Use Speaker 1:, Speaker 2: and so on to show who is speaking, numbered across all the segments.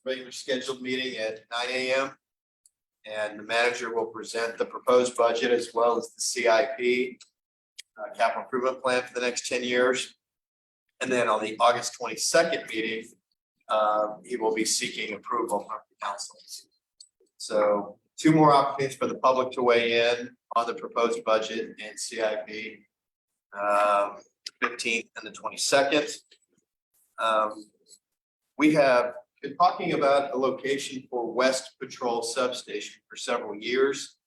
Speaker 1: Regular scheduled meeting at 9 a.m. And the manager will present the proposed budget as well as the CIP, capital improvement plan for the next 10 years. And then on the August 22nd meeting, he will be seeking approval from the council. So 2 more opportunities for the public to weigh in on the proposed budget and CIP, 15th and the 22nd. We have been talking about a location for West Patrol Substation for several years.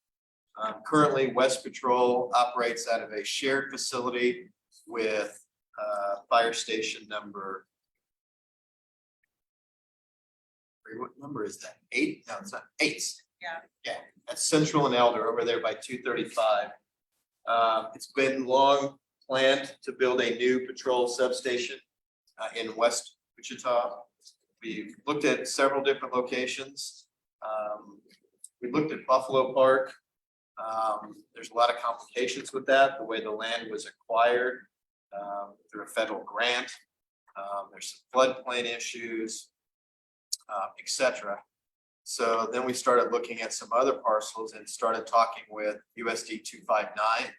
Speaker 1: Currently, West Patrol operates out of a shared facility with fire station number. What number is that? 8? No, it's not 8. Yeah, that's Central and Elder over there by 235. It's been long planned to build a new patrol substation in West Wichita. We've looked at several different locations. We looked at Buffalo Park. There's a lot of complications with that, the way the land was acquired through a federal grant. There's some floodplain issues, etc. So then we started looking at some other parcels and started talking with USD 259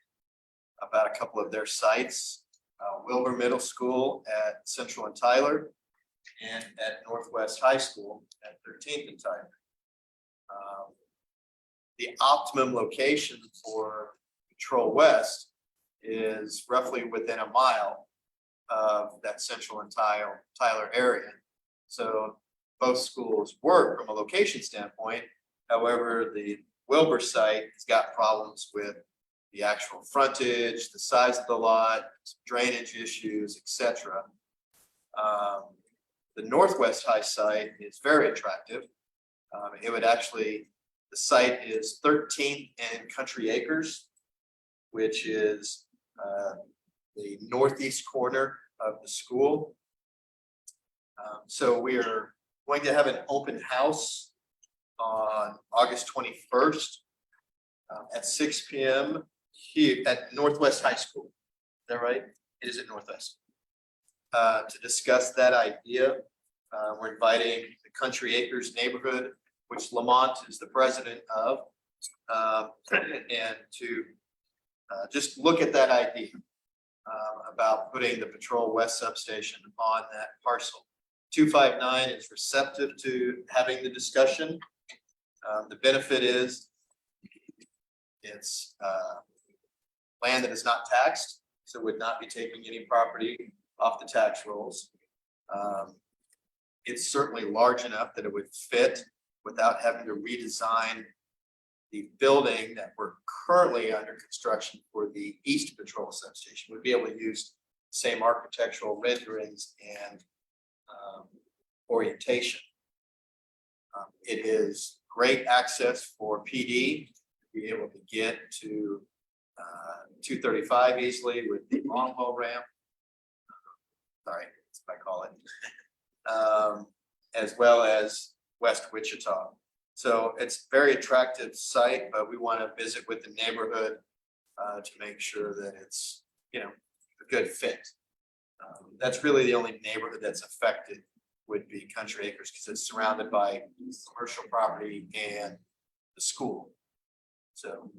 Speaker 1: about a couple of their sites, Wilbur Middle School at Central and Tyler, and at Northwest High School at 13th and Tyler. The optimum location for Patrol West is roughly within a mile of that Central and Tyler area. So both schools work from a location standpoint. However, the Wilbur site has got problems with the actual frontage, the size of the lot, drainage issues, etc. The Northwest High site is very attractive. It would actually, the site is 13th and Country Acres, which is the northeast corner of the school. So we are going to have an open house on August 21st at 6 p.m. here at Northwest High School. Is that right? It is at Northwest. To discuss that idea, we're inviting the Country Acres neighborhood, which Lamont is the president of, and to just look at that idea about putting the Patrol West substation on that parcel. 259 is receptive to having the discussion. The benefit is it's land that is not taxed, so would not be taking any property off the tax rolls. It's certainly large enough that it would fit without having to redesign the building that we're currently under construction for the East Patrol substation. We'd be able to use the same architectural renderings and orientation. It is great access for PD to be able to get to 235 easily with the long-haul ramp. Sorry, that's what I call it. As well as West Wichita. So it's a very attractive site, but we want to visit with the neighborhood to make sure that it's, you know, a good fit. That's really the only neighborhood that's affected would be Country Acres because it's surrounded by commercial property and the school. So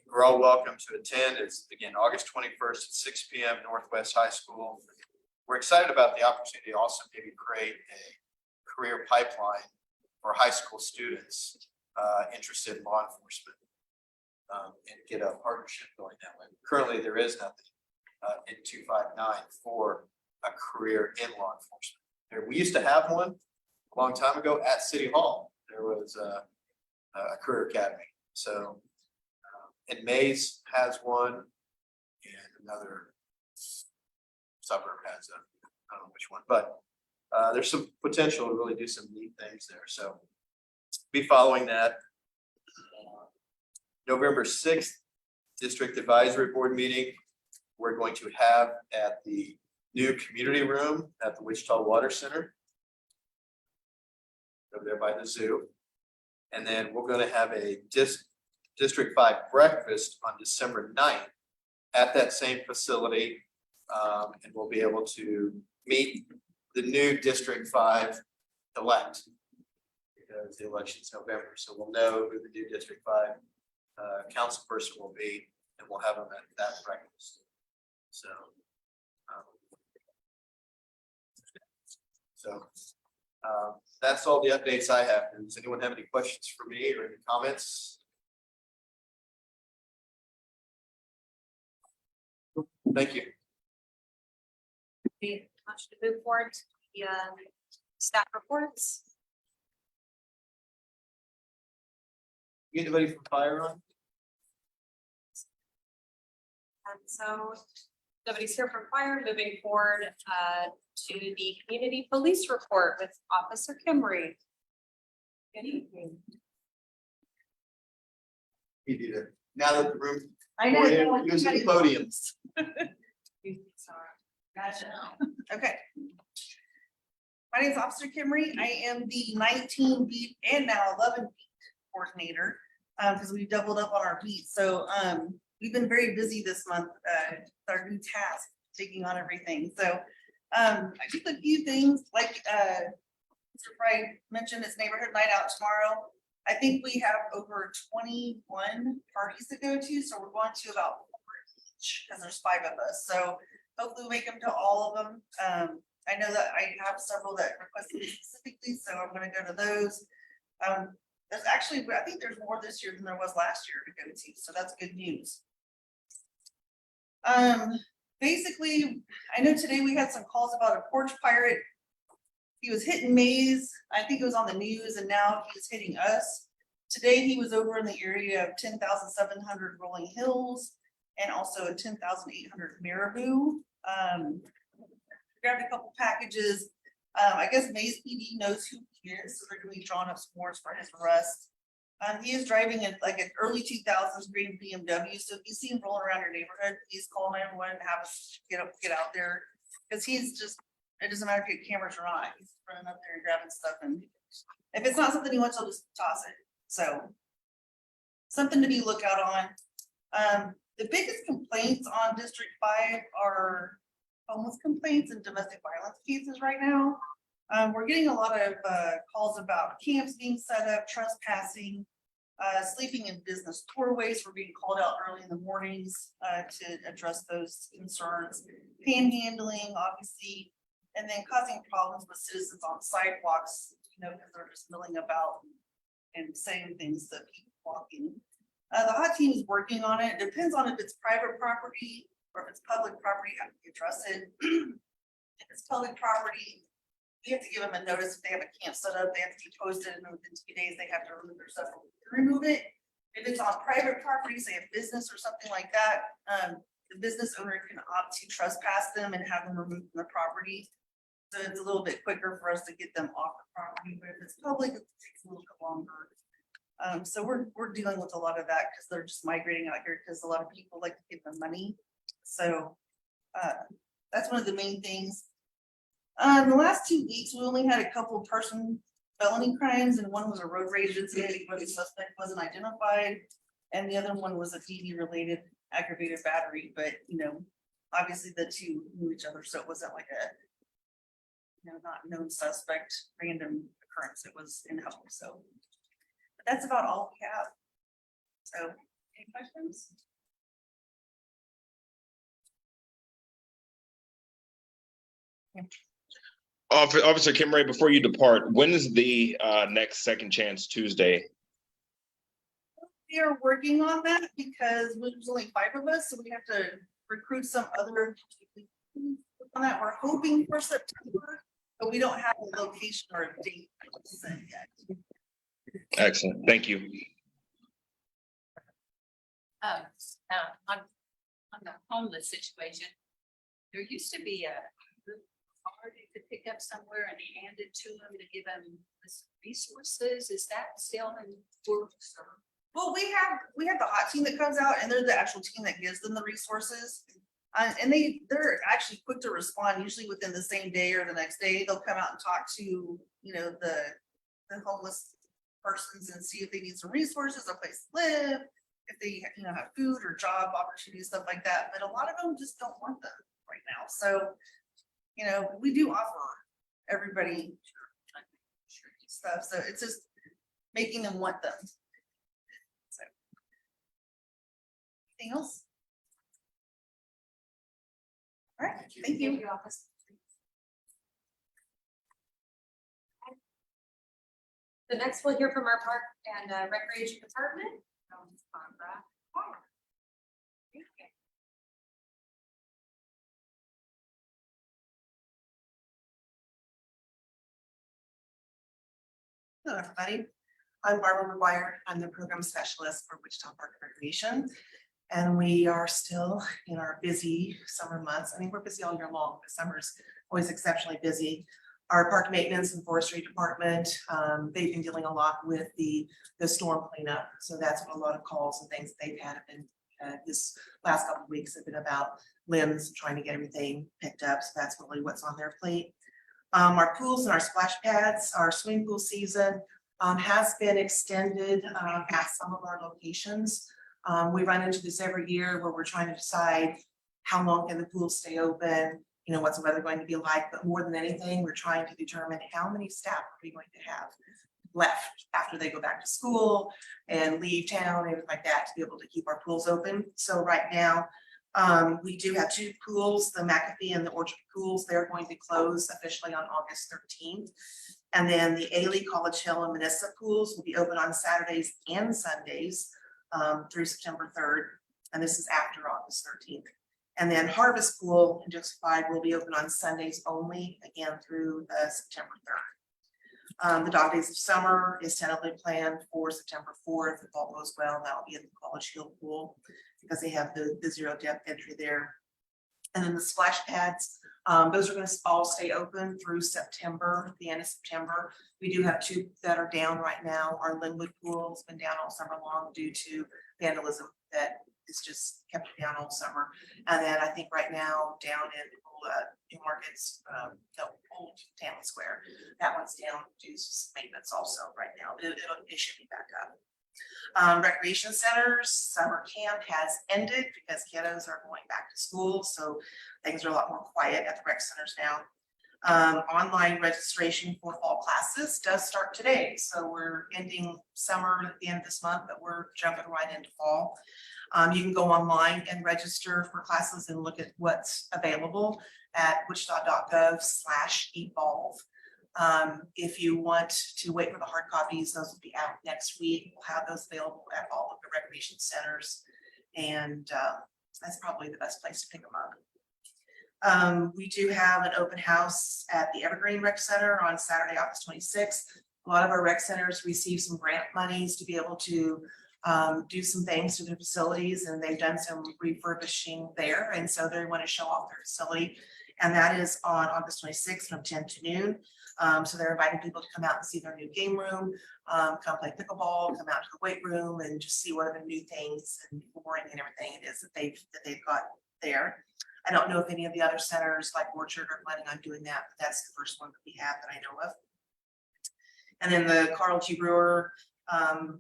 Speaker 1: you're all welcome to attend. It's again August 21st at 6 p.m. Northwest High School. We're excited about the opportunity to also maybe create a career pipeline for high school students interested in law enforcement and get a partnership going that way. Currently, there is nothing in 259 for a career in law enforcement. We used to have one a long time ago at City Hall. There was a career academy. So, and Mays has one, and another suburb has a, I don't know which one, but there's some potential to really do some neat things there. So be following that. November 6th, District Advisory Board meeting, we're going to have at the new community room at the Wichita Water Center over there by the zoo. And then we're going to have a District 5 breakfast on December 9th at that same facility. And we'll be able to meet the new District 5 elect. Because the election's November, so we'll know who the new District 5 council person will be, and we'll have them at that breakfast. So. That's all the updates I have. Does anyone have any questions for me or any comments? Thank you.
Speaker 2: We want to move forward to the staff reports.
Speaker 1: Anybody from fire on?
Speaker 2: And so nobody's here from fire. Moving forward to the community police report with Officer Kimry. Good evening.
Speaker 1: You need it. Now that the room.
Speaker 3: I know.
Speaker 1: Using the podiums.
Speaker 3: Gotcha. Okay. My name is Officer Kimry. I am the 19 beat and now 11 beat coordinator because we doubled up on our beats. So we've been very busy this month with our new task, taking on everything. So I did a few things like Mr. Fry mentioned, it's neighborhood night out tomorrow. I think we have over 21 parties to go to, so we're going to about 4 each because there's 5 of us. So hopefully we make them to all of them. I know that I have several that requested me specifically, so I'm going to go to those. There's actually, I think there's more this year than there was last year to go to, so that's good news. Basically, I know today we had some calls about a porch pirate. He was hitting Maze. I think it was on the news, and now he's hitting us. Today he was over in the area of 10,700 Rolling Hills and also 10,800 Marabou. Grabbed a couple packages. I guess Maze PD knows who he is, so they're going to be drawing up some warrants for his arrest. He is driving in like an early 2000s green BMW. So if you see him rolling around your neighborhood, please call 911 and have us get out there, because he's just, it doesn't matter if you have cameras or not. He's running up there and grabbing stuff, and if it's not something he wants, he'll just toss it. So something to be lookout on. The biggest complaints on District 5 are homeless complaints and domestic violence cases right now. We're getting a lot of calls about camps being set up, trespassing, sleeping in business doorways. We're being called out early in the mornings to address those concerns. Panhandling, obviously, and then causing problems with citizens on sidewalks, you know, because they're just milling about and saying things that people walking. The hot team is working on it. It depends on if it's private property or if it's public property, how do you address it? If it's public property, we have to give them a notice. If they have a camp set up, they have to be posted, and within 2 days they have to remove their stuff. Remove it. If it's on private property, say a business or something like that, the business owner can opt to trespass them and have them removed from the property. So it's a little bit quicker for us to get them off the property, but if it's public, it takes a little bit longer. So we're dealing with a lot of that because they're just migrating out here because a lot of people like to give them money. So that's one of the main things. The last 2 weeks, we only had a couple person felony crimes, and one was a road rage incident where the suspect wasn't identified, and the other one was a DV related aggravated battery. But you know, obviously the two knew each other, so it wasn't like a, you know, not known suspect random occurrence. It was in help. So but that's about all we have. So any questions?
Speaker 4: Officer Kimray, before you depart, when is the next Second Chance Tuesday?
Speaker 3: We are working on that because there's only 5 of us, so we have to recruit some other on that. We're hoping for September, but we don't have a location or a date set yet.
Speaker 4: Excellent, thank you.
Speaker 5: On the homeless situation, there used to be a card you could pick up somewhere and hand it to them to give them resources. Is that still in works?
Speaker 3: Well, we have the hot team that comes out, and they're the actual team that gives them the resources. And they're actually quick to respond, usually within the same day or the next day. They'll come out and talk to, you know, the homeless persons and see if they need some resources, a place to live, if they, you know, have food or job opportunities, stuff like that. But a lot of them just don't want them right now. So, you know, we do offer everybody stuff, so it's just making them want them. So. Anything else? All right, thank you.
Speaker 2: Officer. The next we'll hear from our Park and Recreation Department. Barbara Farr.
Speaker 6: Hello, everybody. I'm Barbara McGuire. I'm the program specialist for Wichita Park and Recreation. And we are still in our busy summer months. I mean, we're busy all year long, but summer's always exceptionally busy. Our park maintenance and forestry department, they've been dealing a lot with the storm cleanup. So that's what a lot of calls and things they've had have been, this last couple of weeks have been about limbs, trying to get everything picked up. So that's really what's on their plate. Our pools and our splash pads, our swimming pool season has been extended at some of our locations. We run into this every year where we're trying to decide how long can the pools stay open, you know, what's the weather going to be like, but more than anything, we're trying to determine how many staff are we going to have left after they go back to school and leave town and everything like that to be able to keep our pools open. So right now, we do have two pools, the McAfee and the Orchard pools. They're going to close officially on August 13th. And then the Ailey, College Hill, and Manissa pools will be open on Saturdays and Sundays through September 3rd. And this is after August 13th. And then Harvest Pool in Justified will be open on Sundays only, again through September 3rd. The Dog Days of Summer is tentatively planned for September 4th. If all goes well, that will be in the College Hill pool because they have the zero depth entry there. And then the splash pads, those are going to all stay open through September, the end of September. We do have two that are down right now. Our Linwood pool has been down all summer long due to vandalism that is just kept it down all summer. And then I think right now down in New Markets, the old Town Square, that one's down due to some maintenance also right now. It should be back up. Recreation centers, summer camp has ended because kiddos are going back to school. So things are a lot more quiet at the rec centers now. Online registration for fall classes does start today. So we're ending summer at the end of this month, but we're jumping right into fall. You can go online and register for classes and look at what's available at wichita.gov/evolve. If you want to wait for the hard copies, those will be out next week. We'll have those available at all of the recreation centers. And that's probably the best place to pick them up. We do have an open house at the Evergreen Rec Center on Saturday, August 26th. A lot of our rec centers receive some grant monies to be able to do some things to their facilities, and they've done some refurbishing there. And so they want to show off their facility. And that is on August 26th from 10 to noon. So they're inviting people to come out and see their new game room, come play pickleball, come out to the weight room and just see what are the new things and flooring and everything it is that they've got there. I don't know if any of the other centers like Orchard are planning on doing that, but that's the first one that we have that I know of. And then the Carl G. Brewer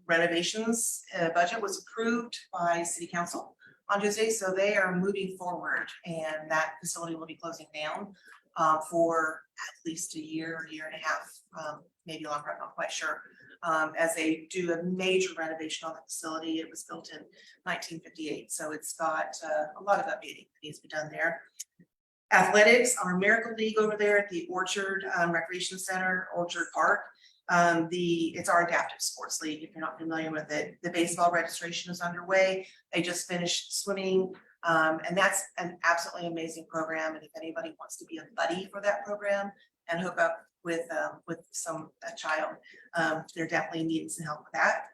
Speaker 6: renovations budget was approved by City Council on Tuesday, so they are moving forward, and that facility will be closing down for at least a year and a half, maybe longer, I'm not quite sure, as they do a major renovation on the facility. It was built in 1958, so it's got a lot of updating that needs to be done there. Athletics, our Miracle League over there at the Orchard Recreation Center, Orchard Park. It's our adaptive sports league, if you're not familiar with it. The baseball registration is underway. They just finished swimming, and that's an absolutely amazing program. And if anybody wants to be a buddy for that program and hook up with a child, they're definitely needing some help with that.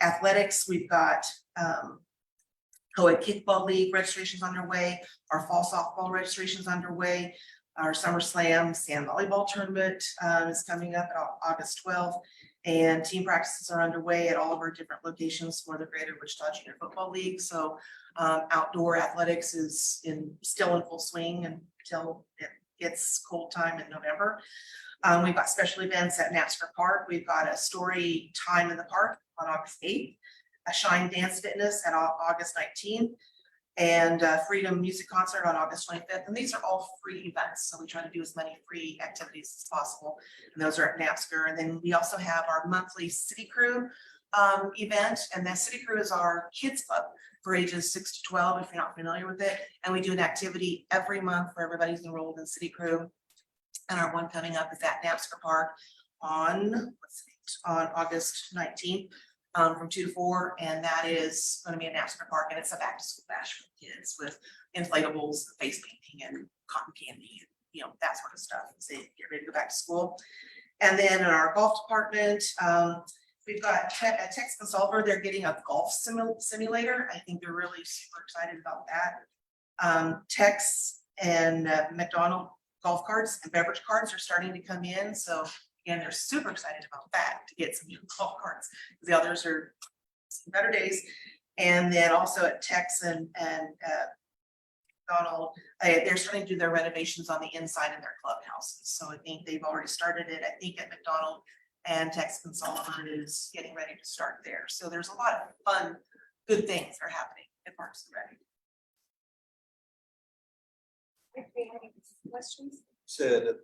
Speaker 6: Athletics, we've got co-ed kickball league registrations underway. Our fall softball registrations underway. Our Summer Slam sand volleyball tournament is coming up on August 12th, and team practices are underway at all of our different locations for the Greater Wichita Junior Football League. So outdoor athletics is still in full swing until it gets cold time in November. We've got special events at Napster Park. We've got a story time in the park on August 8th, a Shine Dance Fitness at August 19th. and Freedom Music Concert on August 25th. And these are all free events, so we try to do as many free activities as possible. And those are at NAPSCR. And then we also have our monthly City Crew event, and that City Crew is our kids club for ages 6 to 12, if you're not familiar with it. And we do an activity every month for everybody who's enrolled in City Crew. And our one coming up is at NAPSCR Park on August 19th. From 2 to 4, and that is going to be in NAPSCR Park, and it's a back to school bash for kids with inflatables, face painting, and cotton candy, and that sort of stuff. So get ready to go back to school. And then in our golf department, we've got at Tex Consolver, they're getting a golf simulator. I think they're really super excited about that. Tex and McDonald golf carts and beverage carts are starting to come in, so and they're super excited about that, to get some new golf carts. The others are some better days. And then also at Tex and Donald, they're starting to do their renovations on the inside of their clubhouses. So I think they've already started it. I think at McDonald and Tex Consolidate is getting ready to start there. So there's a lot of fun, good things are happening at Parks and Rec.
Speaker 2: Questions?
Speaker 1: Said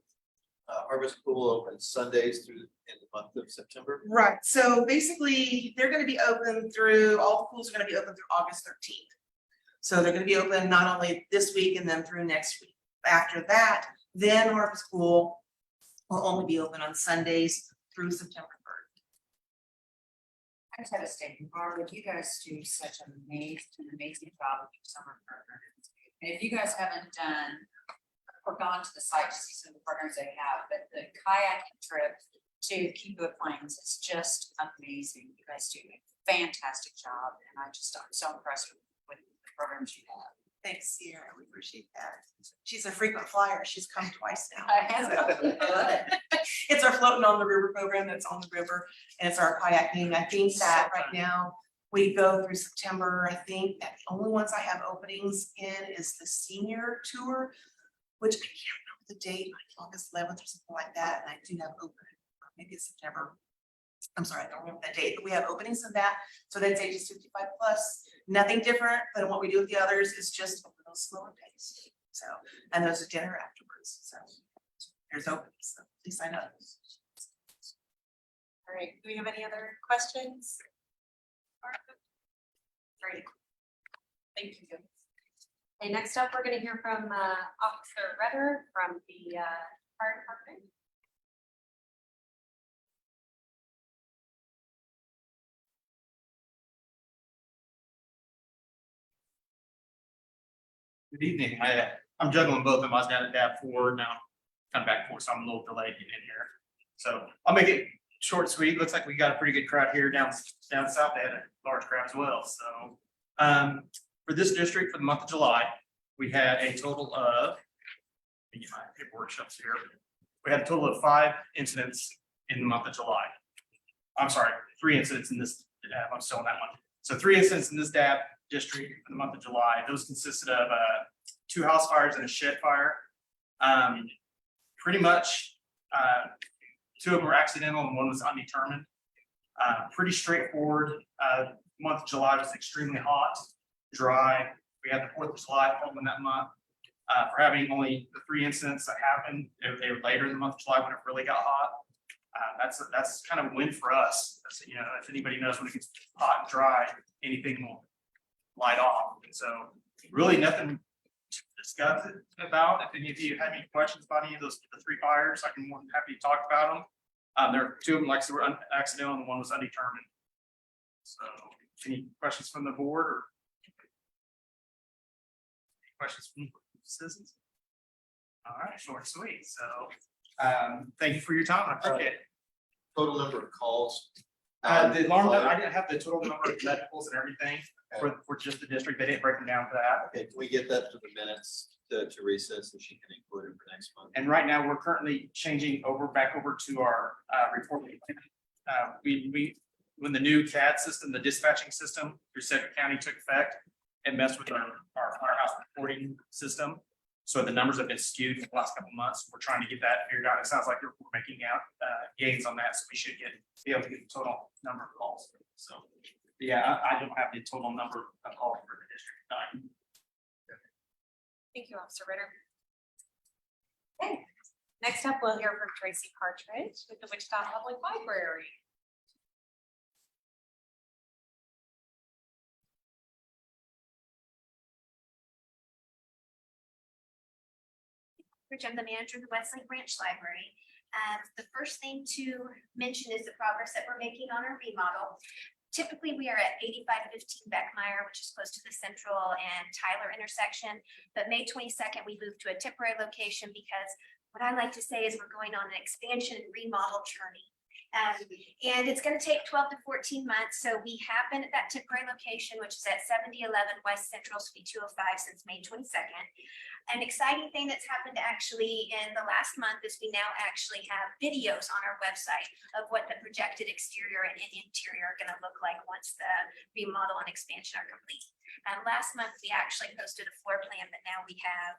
Speaker 1: Harvest Pool opens Sundays through in the month of September.
Speaker 6: Right, so basically, they're gonna be open through, all the pools are gonna be open through August 13th. So they're gonna be open not only this week and then through next week. After that, then Harvest Pool will only be open on Sundays through September 3rd.
Speaker 7: I just have a statement, Barbara, you guys do such an amazing job with your summer programs. And if you guys haven't done or gone to the site to see some of the partners they have, but the kayaking trip to Kiva Plains is just amazing. You guys do a fantastic job, and I'm so impressed with the programs you have.
Speaker 6: Thanks, Sierra, we appreciate that. She's a frequent flyer, she's come twice now.
Speaker 7: I love it.
Speaker 6: It's our floating on the river program that's on the river, and it's our kayaking. I think that right now we go through September. I think that the only ones I have openings in is the senior tour, which I can't remember the date, like August 11th or something like that, and I do have open, maybe it's September. I'm sorry, I don't remember that date, but we have openings in that, so that's ages 55 plus. Nothing different than what we do with the others, it's just a little slower pace. So, and there's a dinner afterwards, so there's openings, so please sign up.
Speaker 2: All right, do we have any other questions? Great. Thank you. Okay, next up, we're gonna hear from Officer Redder from the fire department.
Speaker 8: Good evening. I'm juggling both of them. I was down at DAB 4, now come back 4, so I'm a little delayed getting in here. So I'll make it short, sweet. Looks like we got a pretty good crowd here down south. They had a large crowd as well. So for this district, for the month of July, we had a total of, let me get my paperwork shelves here. We had a total of 5 incidents in the month of July. I'm sorry, 3 incidents in this DAB. I'm still on that one. So 3 incidents in this DAB district for the month of July. Those consisted of 2 house fires and a shed fire. Pretty much 2 of them were accidental and 1 was undetermined. Pretty straightforward. Month of July was extremely hot, dry. We had the 4th of July fall in that month. For having only the 3 incidents that happened, they were later in the month of July when it really got hot. That's kind of a win for us. That's, if anybody knows, when it gets hot and dry, anything will light off. And so really nothing to discuss it about. If any of you have any questions about any of the 3 fires, I can more than happy to talk about them. There are 2 of them, like I said, were accidental and 1 was undetermined. So any questions from the board or any questions from citizens? All right, short and sweet. So thank you for your time. I appreciate it.
Speaker 1: Total number of calls.
Speaker 8: The alarm, I didn't have the total number of medicals and everything for just the district. They didn't break them down for that.
Speaker 1: Okay, can we get that to the minutes to Teresa so she can include it for next month?
Speaker 8: And right now, we're currently changing back over to our reporting. When the new CAD system, the dispatching system through Sedgwick County took effect, it messed with our firehouse reporting system. So the numbers have been skewed in the last couple of months. We're trying to get that figured out. It sounds like we're making out gains on that, so we should be able to get the total number of calls. So yeah, I don't have the total number of calls for the district.
Speaker 2: Thank you, Officer Ritter. Okay, next up, we'll hear from Tracy Partridge with the Wichita Public Library.
Speaker 9: I'm the manager of the Westlake Branch Library. The first thing to mention is the progress that we're making on our remodel. Typically, we are at 8515 Beckmeyer, which is close to the Central and Tyler intersection. But May 22nd, we moved to a temporary location because what I like to say is we're going on an expansion and remodel journey. And it's going to take 12 to 14 months. So we have been at that temporary location, which is at 7011 West Central Suite 205 since May 22nd. An exciting thing that's happened actually in the last month is we now actually have videos on our website of what the projected exterior and interior are going to look like once the remodel and expansion are complete. Last month, we actually posted a floor plan that now we have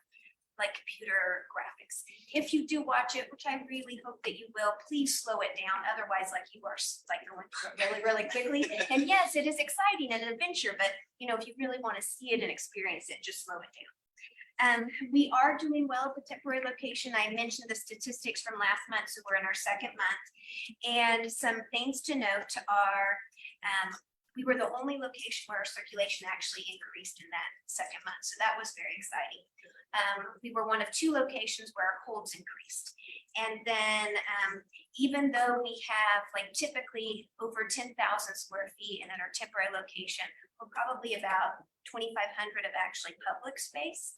Speaker 9: like computer graphics. If you do watch it, which I really hope that you will, please slow it down. Otherwise, like you are like going through it really, really quickly. And yes, it is exciting and an adventure, but you know, if you really want to see it and experience it, just slow it down. We are doing well at the temporary location. I mentioned the statistics from last month, so we're in our second month. And some things to note are, we were the only location where our circulation actually increased in that second month. So that was very exciting. We were one of 2 locations where our holds increased. And then even though we have like typically over 10,000 square feet and in our temporary location, we're probably about 2,500 of actually public space.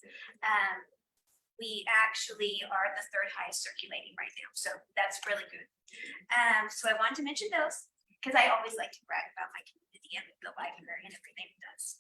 Speaker 9: We actually are the 3rd highest circulating right now. So that's really good. So I wanted to mention those because I always like to brag about my community and the library and everything it does.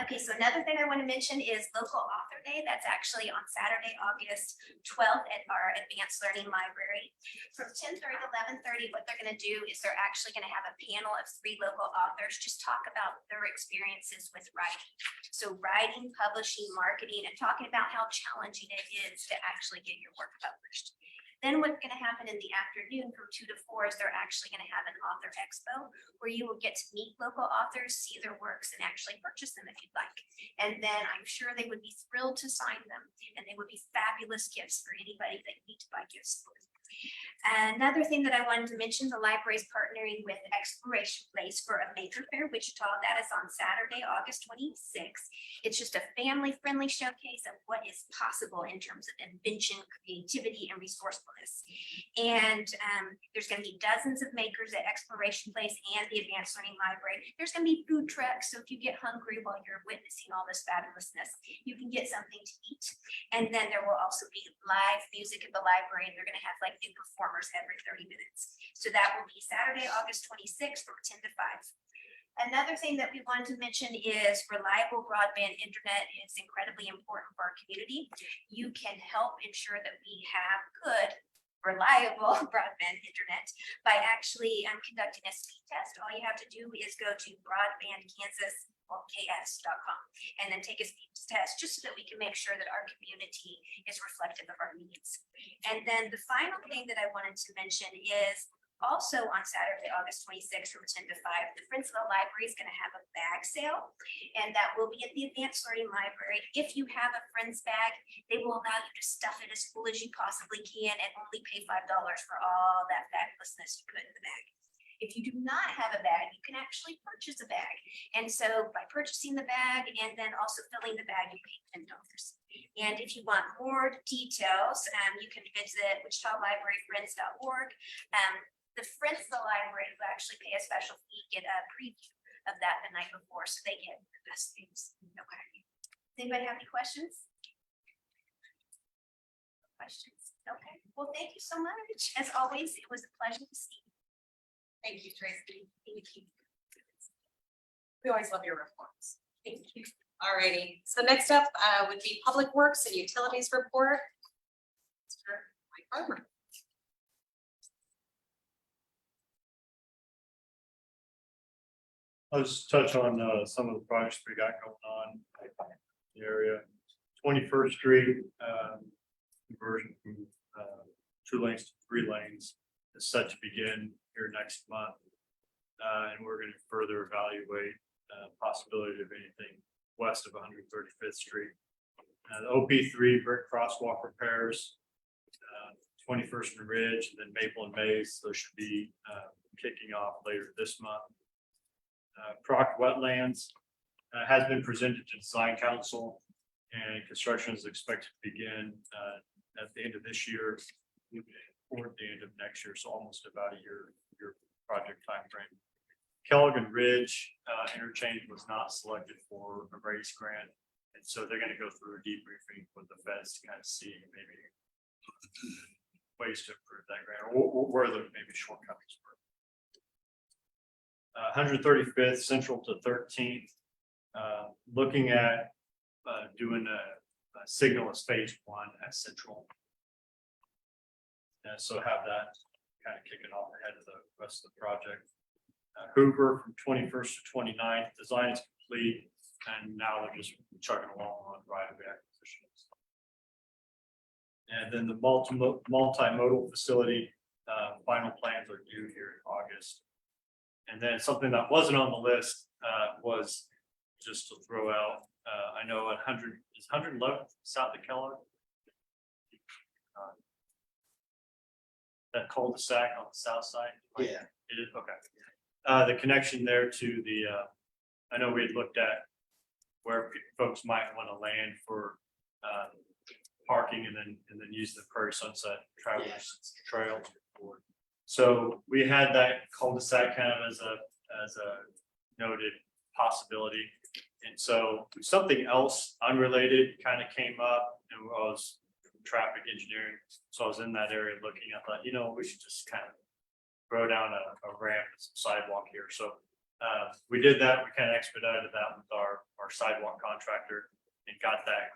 Speaker 9: Okay, so another thing I want to mention is Local Author Day. That's actually on Saturday, August 12th at our Advanced Learning Library. From 10:30 to 11:30, what they're going to do is they're actually going to have a panel of 3 local authors just talk about their experiences with writing. So writing, publishing, marketing, and talking about how challenging it is to actually get your work published. Then what's going to happen in the afternoon from 2 to 4 is they're actually going to have an author expo where you will get to meet local authors, see their works, and actually purchase them if you'd like. And then I'm sure they would be thrilled to sign them, and they would be fabulous gifts for anybody that you need to buy gifts for. Another thing that I wanted to mention, the library is partnering with Exploration Place for a Maker Fair Wichita. That is on Saturday, August 26th. It's just a family-friendly showcase of what is possible in terms of invention, creativity, and resourcefulness. And there's going to be dozens of makers at Exploration Place and the Advanced Learning Library. There's going to be food trucks, so if you get hungry while you're witnessing all this fabulousness, you can get something to eat. And then there will also be live music at the library, and they're going to have like new performers every 30 minutes. So that will be Saturday, August 26th from 10 to 5. Another thing that we wanted to mention is reliable broadband internet is incredibly important for our community. You can help ensure that we have good, reliable broadband internet by actually conducting a speed test. All you have to do is go to broadbandkansas.ks.com and then take a speed test just so that we can make sure that our community is reflective of our needs. And then the final thing that I wanted to mention is also on Saturday, August 26th from 10 to 5, the Friends of the Library is going to have a bag sale, and that will be at the Advanced Learning Library. If you have a Friends bag, they will allow you to stuff it as full as you possibly can and only pay $5 for all that baglessness you put in the bag. If you do not have a bag, you can actually purchase a bag. And so by purchasing the bag and then also filling the bag, you pay $10. And if you want more details, you can visit wichitalibraryfriends.org. The Friends of the Library will actually pay a special fee, get a preview of that the night before, so they get the best things. Okay. Does anybody have any questions? Questions? Okay. Well, thank you so much. As always, it was a pleasure to see you.
Speaker 2: Thank you, Tracy.
Speaker 9: Thank you.
Speaker 2: We always love your reports. Thank you. Alrighty, so next up would be Public Works and Utilities Report. Mr. Mike Farmer.
Speaker 10: I'll just touch on some of the projects we got going on in the area. 21st Street conversion from 2 lanes to 3 lanes is set to begin here next month. And we're going to further evaluate possibility of anything west of 135th Street. The OP3 brick crosswalk repairs, 21st and Ridge, and then Maple and Maze, those should be kicking off later this month. Proc Wetlands has been presented to Design Council, and construction is expected to begin at the end of this year or at the end of next year, so almost about a year project timeframe. Caligan Ridge interchange was not selected for a race grant, and so they're going to go through a debriefing with the feds to kind of see maybe ways to improve that grant, or where there may be shortcomings. 135th Central to 13th, looking at doing a signal as phase 1 at Central. And so have that kind of kicking off ahead of the rest of the project. Hoover from 21st to 29th, design is complete, and now they're just chugging along on right-of-way acquisitions. And then the multimodal facility, final plans are due here in August. And then something that wasn't on the list was just to throw out, I know 111 south of Keller. That cul-de-sac on the south side.
Speaker 1: Yeah.
Speaker 10: It is, okay. The connection there to the, I know we had looked at where folks might want to land for parking and then use the Prairie Sunset Travelers Trail. So we had that cul-de-sac kind of as a noted possibility. And so something else unrelated kind of came up, and I was traffic engineering. So I was in that area looking, I thought, we should just kind of throw down a ramp and some sidewalk here. So we did that. We kind of expedited that with our sidewalk contractor and got that.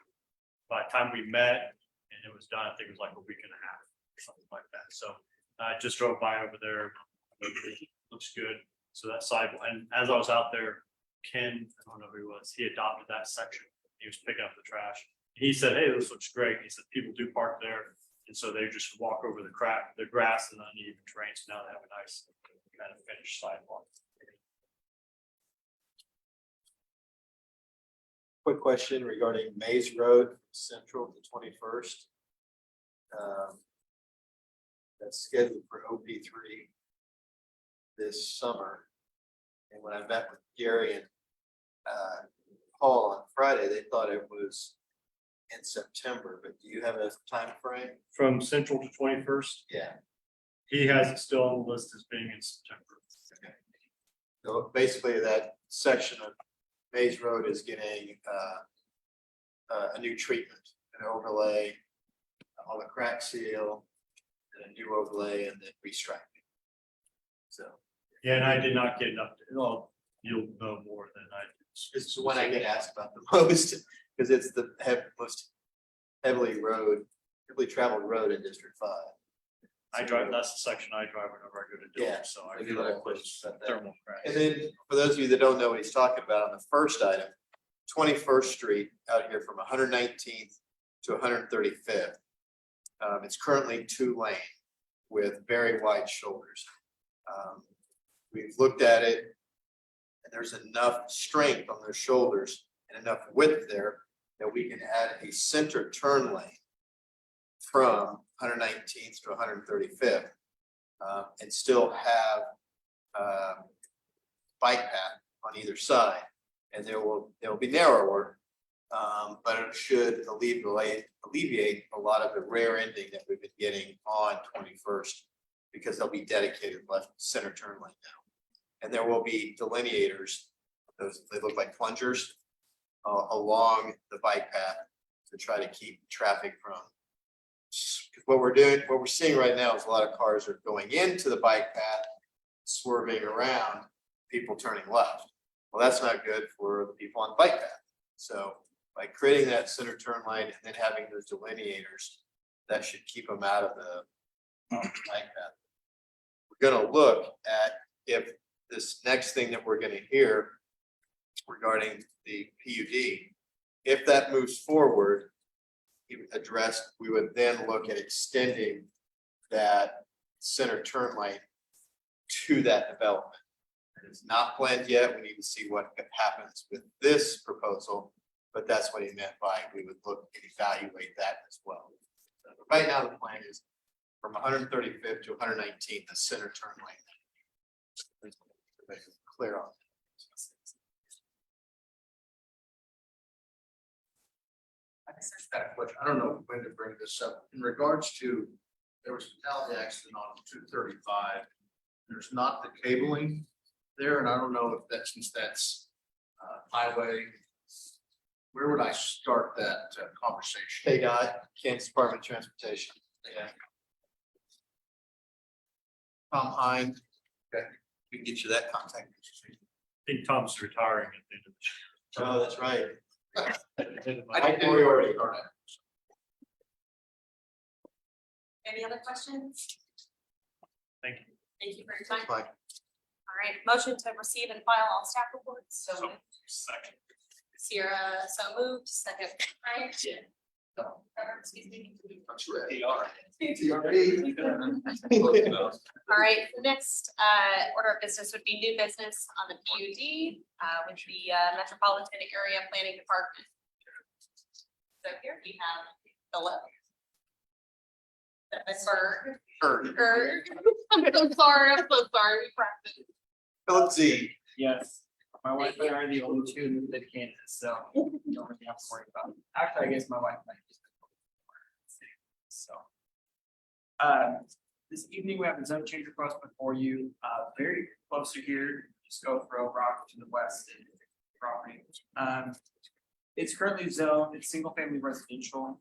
Speaker 10: By the time we met and it was done, I think it was like a week and a half or something like that. So I just drove by over there. It looks good. So that sidewalk, and as I was out there, Ken, I don't know who he was, he adopted that section. He was picking up the trash. He said, "Hey, this looks great." He said, "People do park there." And so they just walk over the grass and uneven terrain. So now they have a nice kind of finished sidewalk.
Speaker 1: Quick question regarding Maze Road, Central to 21st. That's scheduled for OP3 this summer. And when I met with Gary and Paul on Friday, they thought it was in September, but do you have a time frame?
Speaker 10: From Central to 21st,
Speaker 1: Yeah.
Speaker 10: he has it still on the list as being in September.
Speaker 1: Okay. So basically that section of Maze Road is getting a new treatment, an overlay, all the crack seal, and a new overlay, and then restriping. So
Speaker 10: Yeah, and I did not get enough. Well, you'll know more than I do.
Speaker 1: it's the one I get asked about the most, because it's the most heavily traveled road in District 5.
Speaker 10: That's the section I drive whenever I go to
Speaker 1: Yeah,
Speaker 10: Dillon, so I
Speaker 1: I get
Speaker 10: feel
Speaker 1: a lot
Speaker 10: like
Speaker 1: of questions about that.
Speaker 10: thermal crash.
Speaker 1: And then for those of you that don't know what he's talking about, on the first item, 21st Street out here from 119th to 135th. It's currently 2-lane with very wide shoulders. We've looked at it, and there's enough strength on those shoulders and enough width there that we can add a center turn lane from 119th to 135th and still have bike path on either side. And they'll be narrower, but it should alleviate a lot of the rear ending that we've been getting on 21st, because they'll be dedicated left center turn lane now. And there will be delineators, they look like plungers along the bike path to try to keep traffic from. What we're seeing right now is a lot of cars are going into the bike path, swerving around, people turning left. Well, that's not good for the people on the bike path. So by creating that center turn lane and then having those delineators, that should keep them out of the bike path. We're gonna look at if this next thing that we're gonna hear regarding the PUD, if that moves forward, we would then look at extending that center turn lane to that development. It's not planned yet. We need to see what happens with this proposal, But that's what he meant by we would look and evaluate that as well. Right now, the plan is from 135th to 119th, the center turn lane. Clear on.
Speaker 11: I just got a question. I don't know when to bring this up. In regards to, there was a fatality accident on 235. There's not the cabling there, and I don't know if that's, since that's highway. Where would I start that conversation?
Speaker 1: KDOT, Kansas Department of Transportation. Yeah. Tom Hine. Okay, we can get you that contact.
Speaker 10: I think Tom's retiring at the end of the
Speaker 1: Oh, that's right.
Speaker 10: year.
Speaker 11: I didn't know where to start at.
Speaker 2: Any other questions?
Speaker 10: Thank you.
Speaker 2: Thank you for your time.
Speaker 1: Like,
Speaker 2: All right, motion to receive and file all staff reports. So moved.
Speaker 10: Second.
Speaker 2: Sierra, so moved, second. Ryan? Excuse me.
Speaker 11: That's right.
Speaker 2: All right, the next order of business would be new business on the PUD with the Metropolitan Area Planning Department. So here we have Philip. Berg. I'm so sorry, we practiced.
Speaker 1: Philip Z.
Speaker 12: Yes, my wife and I are the only two that can't, so you don't really have to worry about it. Actually, I guess my wife might just. So. This evening, we have a zone change request before you, very close to here, just go throw rock to the west and property. It's currently zoned, it's single family residential.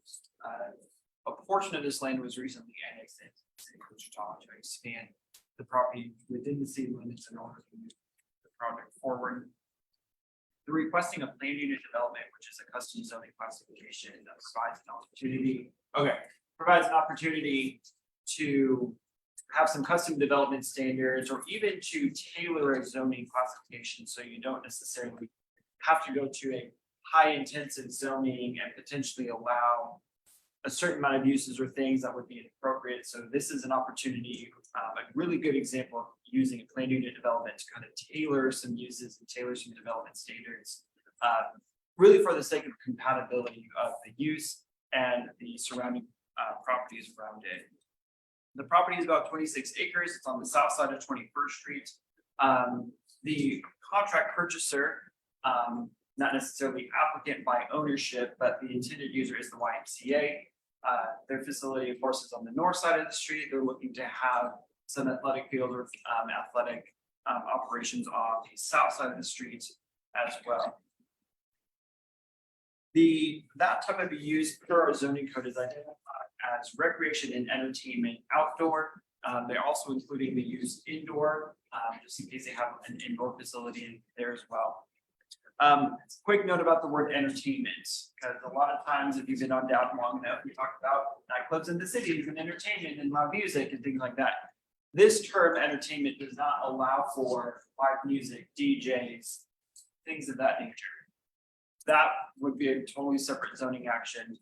Speaker 12: A portion of this land was recently annexed into the city of Wichita to expand the property within the city limits in order to move the project forward. The requesting a plan unit development, which is a custom zoning classification that provides an opportunity to have some custom development standards or even to tailor a zoning classification, so you don't necessarily have to go to a high intensive zoning and potentially allow a certain amount of uses or things that would be inappropriate. So this is an opportunity, a really good example of using a plan unit development to kind of tailor some uses and tailor some development standards, really for the sake of compatibility of the use and the surrounding properties around it. The property is about 26 acres. It's on the south side of 21st Street. The contract purchaser, not necessarily applicant by ownership, but the intended user is the YMCA. Their facility, of course, is on the north side of the street. They're looking to have some athletic field or athletic operations on the south side of the street as well. That type of use per our zoning code is identified as recreation and entertainment outdoor. They're also including the use indoor, just in case they have an indoor facility in there as well. Quick note about the word entertainment, because a lot of times if you've been on down long enough, we talk about nightclubs in the cities and entertainment and loud music and things like that. This term entertainment does not allow for live music, DJs, things of that nature. That would be a totally separate zoning action.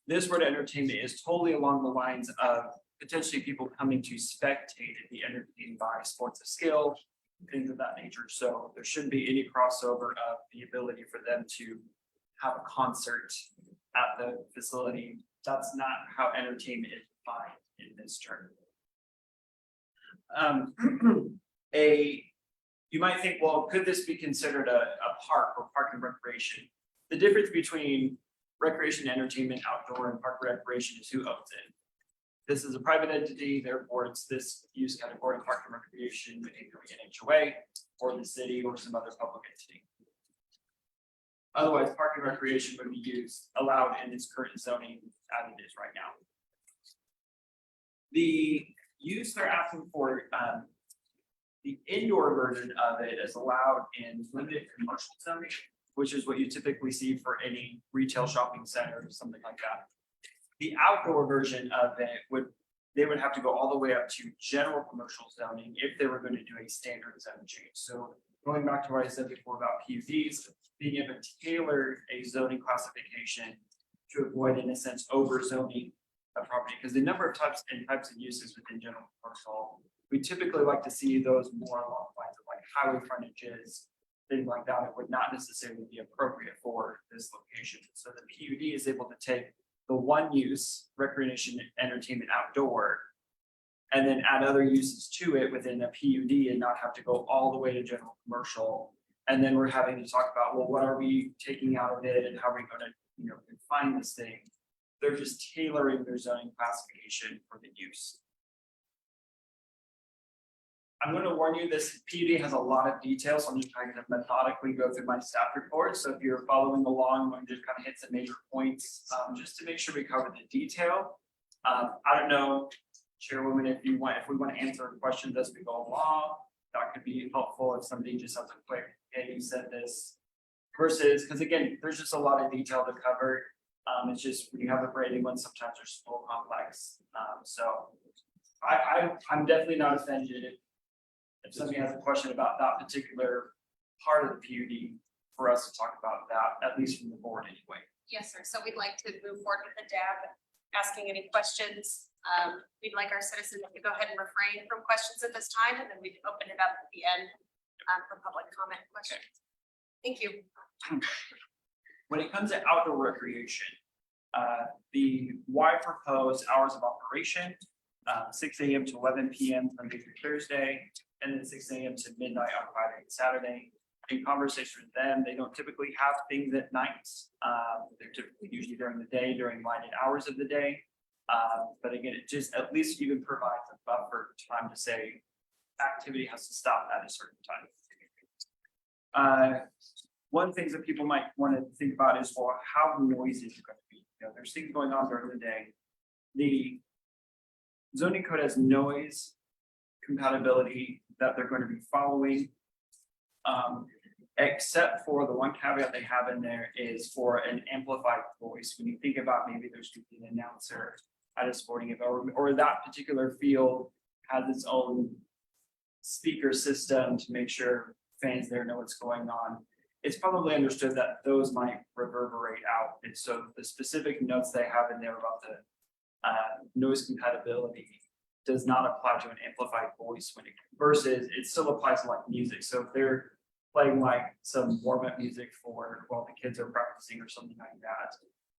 Speaker 12: This word entertainment is totally along the lines of potentially people coming to spectate and be entertained by sports of skill, things of that nature. So there shouldn't be any crossover of the ability for them to have a concert at the facility. That's not how entertainment is defined in this term. You might think, well, could this be considered a park or park and recreation? The difference between recreation, entertainment, outdoor, and park recreation is who owns it. This is a private entity, therefore it's this use category, park and recreation, would either be an HOA or the city or some other public entity. Otherwise, park and recreation would be allowed in its current zoning as it is right now. The use they're asking for, the indoor version of it is allowed in limited commercial zoning, which is what you typically see for any retail shopping center or something like that. The outdoor version of it they would have to go all the way up to general commercial zoning if they were going to do a standard zone change. So going back to what I said before about PUDs, being able to tailor a zoning classification to avoid, in a sense, over zoning a property, because the number of types of uses within general commercial, we typically like to see those more along the lines of like highway frontages, thing like that, it would not necessarily be appropriate for this location. So the PUD is able to take the one use recreation entertainment outdoor and then add other uses to it within a PUD and not have to go all the way to general commercial. And then we're having to talk about, well, what are we taking out of it and how are we gonna, define this thing? They're just tailoring their zoning classification for the use. I'm gonna warn you, this PUD has a lot of details, so I'm just trying to methodically go through my staff report, so if you're following along, I'm gonna just kind of hit some major points, just to make sure we cover the detail. I don't know, Chairwoman, if we want to answer questions as we go along, that could be helpful if somebody just has a quick, hey, you said this. Versus, because again, there's just a lot of detail to cover, it's just when you have a branding one, sometimes they're just a little complex, so. I'm definitely not offended if somebody has a question about that particular part of the PUD, for us to talk about that, at least from the board anyway.
Speaker 2: Yes, sir. So we'd like to move forward with the DAB, asking any questions. We'd like our citizens to go ahead and refrain from questions at this time, and then we'd open it up at the end for public comment questions. Thank you.
Speaker 12: When it comes to outdoor recreation, the Y proposed hours of operation, 6 AM to 11 PM Monday through Thursday, and then 6 AM to midnight on Friday and Saturday. In conversation with them, they don't typically have things at night. They're typically usually during the day, during lighted hours of the day. But again, it just at least even provides a buffer time to say activity has to stop at a certain time. One of the things that people might want to think about is, well, how noisy is it going to be? There's things going on during the day. The zoning code has noise compatibility that they're going to be following. Except for the one caveat they have in there is for an amplified voice. When you think about maybe there's going to be an announcer at a sporting event, or that particular field has its own speaker system to make sure fans there know what's going on. It's probably understood that those might reverberate out. And so the specific notes they have in there about the noise compatibility does not apply to an amplified voice when it versus it still applies to like music. So if they're playing like some warm-up music for while the kids are practicing or something like that,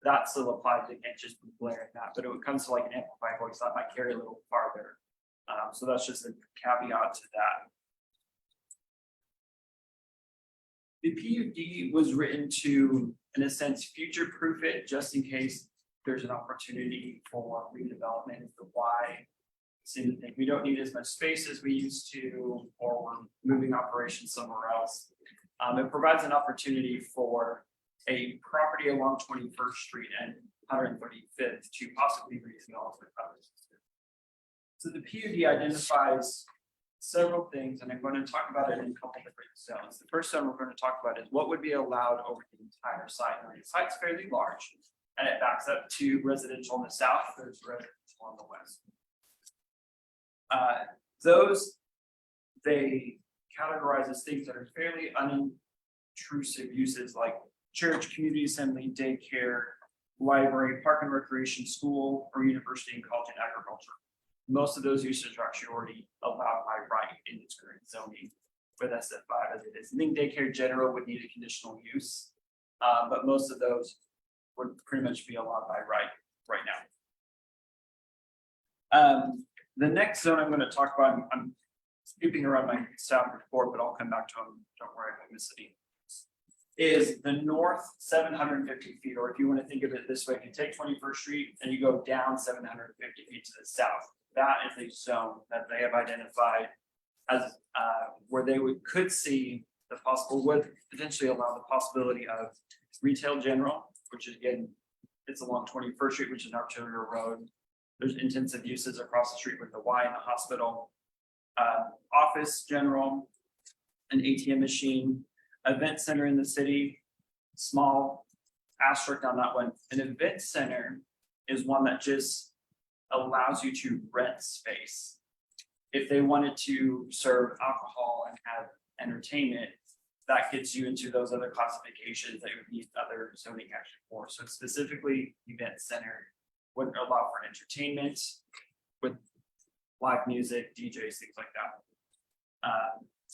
Speaker 12: that still applies. They can't just be blaring that. But when it comes to like an amplified voice, that might carry a little farther. So that's just a caveat to that. The PUD was written to, in a sense, future-proof it just in case there's an opportunity for redevelopment of the Y. Same thing, we don't need as much space as we used to, or we're moving operations somewhere else. It provides an opportunity for a property along 21st Street and 135th to possibly redevelop with others. So the PUD identifies several things, and I'm going to talk about it in a couple different zones. The first zone we're going to talk about is what would be allowed over the entire site. Now, the site's fairly large, and it backs up to residential on the south, there's residential on the west. Those they categorize as things that are fairly unintrusive uses like church, community assembly, daycare, library, park and recreation, school, or university and college and agriculture. Most of those uses are actually already allowed by right in its current zoning with SF5 as it is. I think daycare general would need a conditional use, but most of those would pretty much be allowed by right now. The next zone I'm going to talk about, I'm skipping around my staff report, but I'll come back to them. Don't worry, I won't miss any. Is the north 750 feet, or if you want to think of it this way, if you take 21st Street and you go down 750 feet to the south, that is a zone that they have identified as where they could see the possible, would potentially allow the possibility of retail general, which is again, it's along 21st Street, which is an arterial road. There's intensive uses across the street with the Y and the hospital. Office general, an ATM machine, event center in the city, small asterisk on that one. An event center is one that just allows you to rent space. If they wanted to serve alcohol and have entertainment, that gets you into those other classifications that would need other zoning action for. So specifically, event center wouldn't allow for entertainment with live music, DJs, things like that.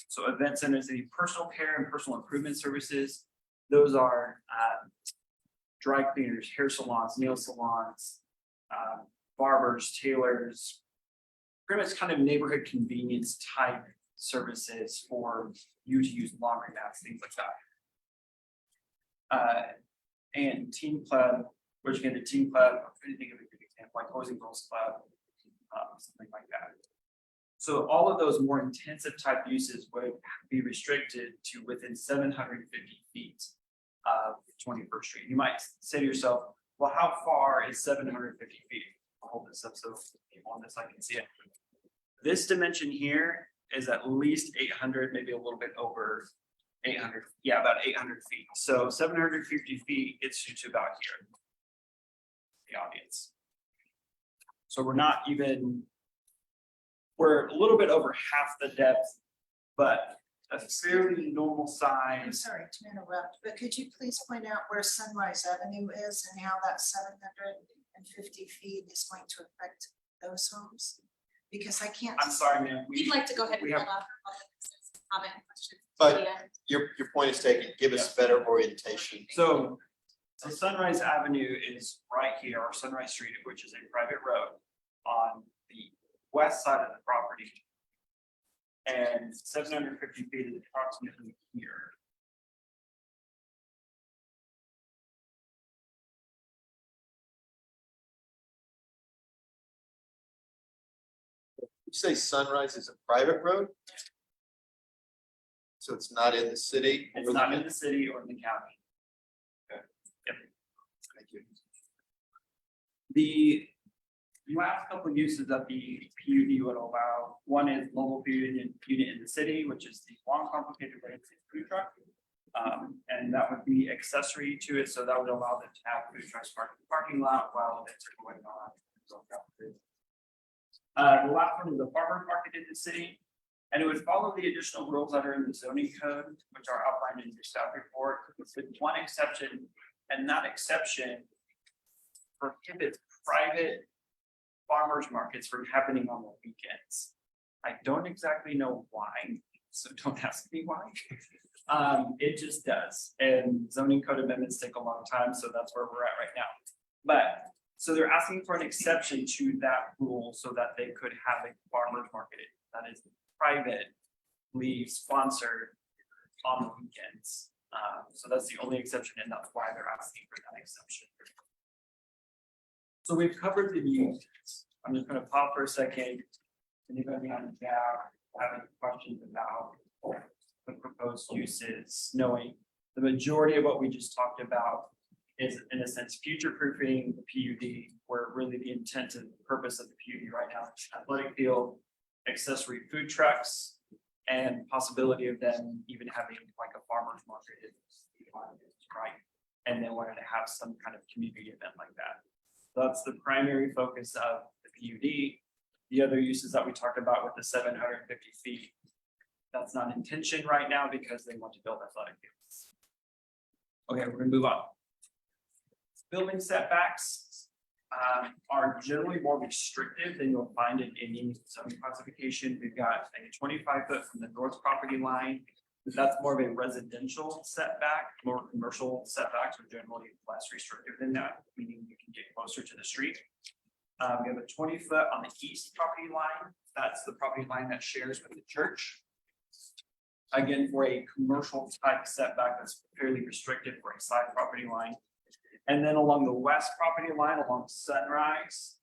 Speaker 12: So event centers, the personal care and personal improvement services, those are dry cleaners, hair salons, nail salons, barbers, tailors, pretty much kind of neighborhood convenience type services for you to use laundry mats, things like that. And teen club, which again, the teen club, I'm trying to think of a good example, like Boys and Girls Club, something like that. So all of those more intensive type uses would be restricted to within 750 feet of 21st Street. You might say to yourself, well, how far is 750 feet? I'll hold this up so people on this side can see it. This dimension here is at least 800, maybe a little bit over 800, yeah, about 800 feet. So 750 feet gets you to about here. The audience. So we're not even, we're a little bit over half the depth, but a fairly normal
Speaker 5: I'm
Speaker 12: size.
Speaker 5: sorry to interrupt, but could you please point out where Sunrise Avenue is and how that 750 feet is going to affect those homes? Because I can't.
Speaker 12: I'm sorry, ma'am.
Speaker 2: We'd like to go ahead and
Speaker 12: we
Speaker 2: hold
Speaker 12: have-
Speaker 2: off on public business comment and questions.
Speaker 1: But-
Speaker 2: Yeah.
Speaker 1: Your point is taken. Give us better orientation.
Speaker 12: So Sunrise Avenue is right here, or Sunrise Street, which is a private road on the west side of the property. And 750 feet is approximately here.
Speaker 1: You say Sunrise is a private road? So it's not in the city?
Speaker 12: It's not in the city or in the county.
Speaker 1: Thank you.
Speaker 12: The last couple of uses that the PUD would allow, one is mobile unit in the city, which is the long complicated landscape food truck. And that would be accessory to it, so that would allow them to have food trucks parked in the parking lot while events are going on. The last one is the farmer market in the city. And it would follow the additional rules that are in the zoning code, which are outlined in your staff report, with one exception, and that exception prohibits private farmers markets from happening on the weekends. I don't exactly know why, so don't ask me why. It just does, and zoning code amendments take a long time, so that's where we're at right now. But, so they're asking for an exception to that rule so that they could have a farmers market that is privately sponsored on the weekends. So that's the only exception, and that's why they're asking for that exception. So we've covered the uses. I'm just gonna pause for a second. Anybody on the chat have any questions about the proposed uses, knowing the majority of what we just talked about is in a sense future-proofing the PUD, where really the intent and purpose of the PUD right now is athletic field, accessory food trucks, and possibility of them even having like a farmer's market, right? And they wanted to have some kind of community event like that. That's the primary focus of the PUD. The other uses that we talked about with the 750 feet, that's not intention right now because they want to build athletic fields. Okay, we're gonna move on. Building setbacks are generally more restrictive than you'll find in any zoning classification. We've got a 25 foot from the north property line. That's more of a residential setback, more commercial setbacks are generally less restrictive than that, meaning you can get closer to the street. We have a 20 foot on the east property line. That's the property line that shares with the church. Again, for a commercial type setback, that's fairly restricted for a side property line. And then along the west property line, along Sunrise,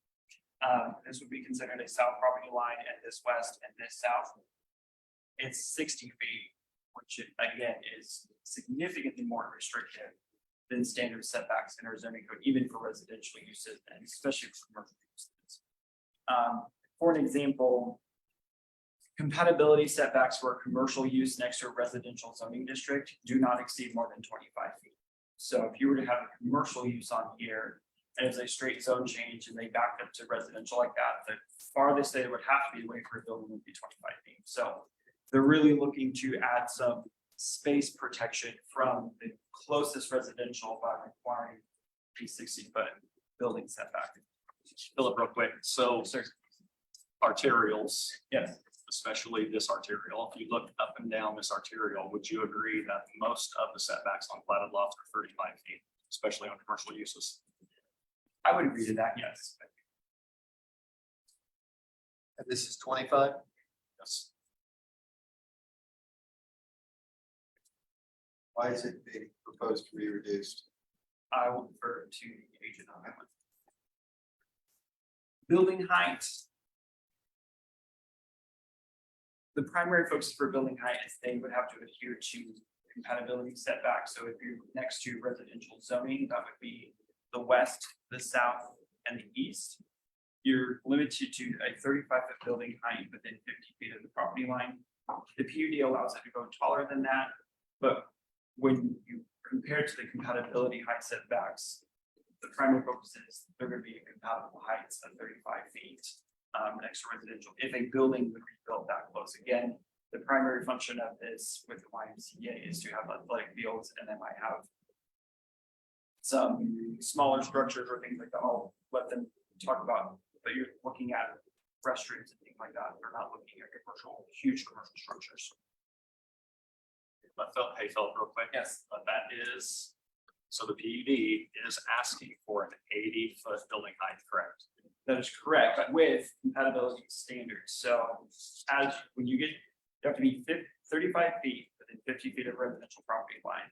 Speaker 12: this would be considered a south property line, and this west and this south. It's 60 feet, which again is significantly more restrictive than standard setbacks in our zoning code, even for residential uses and especially for commercial uses. For an example, compatibility setbacks for a commercial use next to a residential zoning district do not exceed more than 25 feet. So if you were to have a commercial use on here and it's a straight zone change and they back up to residential like that, the farthest they would have to be away for a building would be 25 feet. So they're really looking to add some space protection from the closest residential by requiring a 60 foot building setback.
Speaker 13: Philip, real quick, so
Speaker 12: Sir,
Speaker 13: arterials,
Speaker 12: yes,
Speaker 13: especially this arterial. If you look up and down this arterial, would you agree that most of the setbacks on platted lots are 35 feet, especially on commercial uses?
Speaker 12: I would agree to that, yes.
Speaker 1: And this is 25?
Speaker 13: Yes.
Speaker 1: Why is it being proposed to be reduced?
Speaker 12: I will defer to the agent on that one. Building height. The primary focus for building height is they would have to adhere to compatibility setbacks. So if you're next to residential zoning, that would be the west, the south, and the east. You're limited to a 35-foot building height within 50 feet of the property line. The PUD allows it to go taller than that, but when you compare to the compatibility height setbacks, the primary focus is they're going to be compatible heights of 35 feet next to residential. If a building would be built that close, again, the primary function of this with the YMCA is to have athletic fields, and then might have some smaller structures or things like that. I'll let them talk about, but you're looking at restrooms and things like that. They're not looking at huge commercial structures.
Speaker 13: Let Phil real quick.
Speaker 12: Yes.
Speaker 13: But that is, so the PUD is asking for an 80-foot building height, correct?
Speaker 12: That is correct, but with compatibility standards. So as when you have to be 35 feet within 50 feet of residential property line.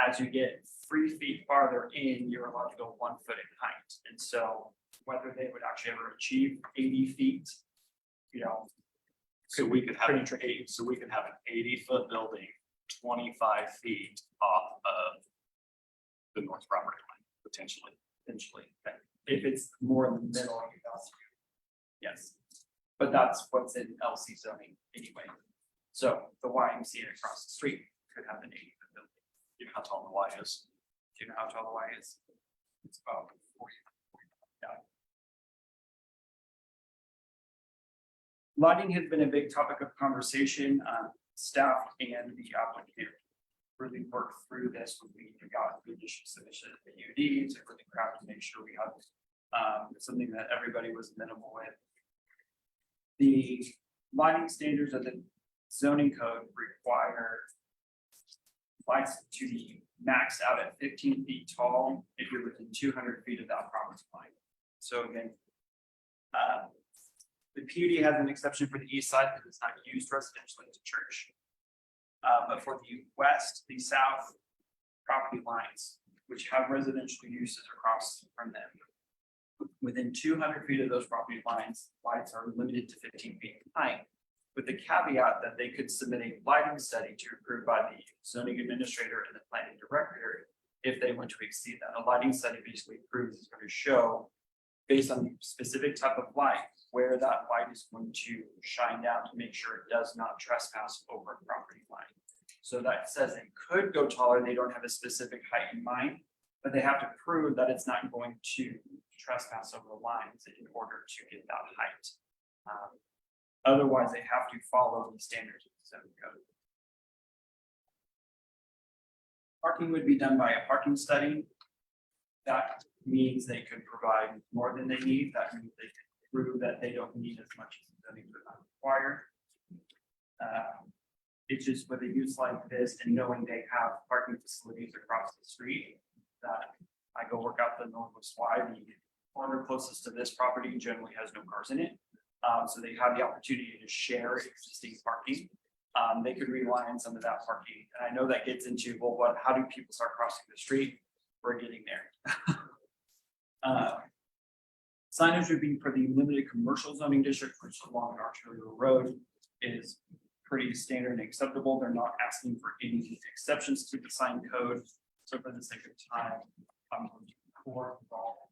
Speaker 12: As you get 3 feet farther in, you're allowed to go 1 foot in height. And so whether they would actually ever achieve 80 feet,
Speaker 13: So we could have
Speaker 12: pretty
Speaker 13: an
Speaker 12: tricky.
Speaker 13: so we could have an 80-foot building 25 feet off of the north property line, potentially.
Speaker 12: If it's more in the middle of your house. Yes, but that's what's in LC zoning anyway. So the YMCA across the street could have an 80-foot building.
Speaker 13: You know how tall the Y is?
Speaker 12: Do you know how tall the Y is? It's about 40. Yeah. Lighting has been a big topic of conversation. Staff and the applicant really worked through this when we got the initial submission of the PUD to really craft to make sure we have something that everybody was amenable with. The lighting standards of the zoning code require lights to be maxed out at 15 feet tall if you're within 200 feet of that property line. So again, the PUD has an exception for the east side because it's not used residentially as a church. But for the west, the south property lines, which have residential uses across from them, within 200 feet of those property lines, lights are limited to 15 feet in height, with the caveat that they could submit a lighting study to approve by the zoning administrator and the planning director if they want to exceed that. A lighting study basically proves it's going to show, based on the specific type of light, where that light is going to shine down to make sure it does not trespass over a property line. So that says it could go taller. They don't have a specific height in mind, but they have to prove that it's not going to trespass over the lines in order to get that height. Otherwise, they have to follow the standards of the zoning code. Parking would be done by a parking study. That means they could provide more than they need. That means they can prove that they don't need as much as the zoning code require. It's just with a use like this and knowing they have parking facilities across the street that I go work out the Northwest Y, the corner closest to this property generally has no cars in it. So they have the opportunity to share existing parking. They could rely on some of that parking. And I know that gets into, well, how do people start crossing the street? We're getting there. Signage would be for the limited commercial zoning district, which along an arterial road is pretty standard and acceptable. They're not asking for any exceptions to the sign code. So for the sake of time, I'm going to core all.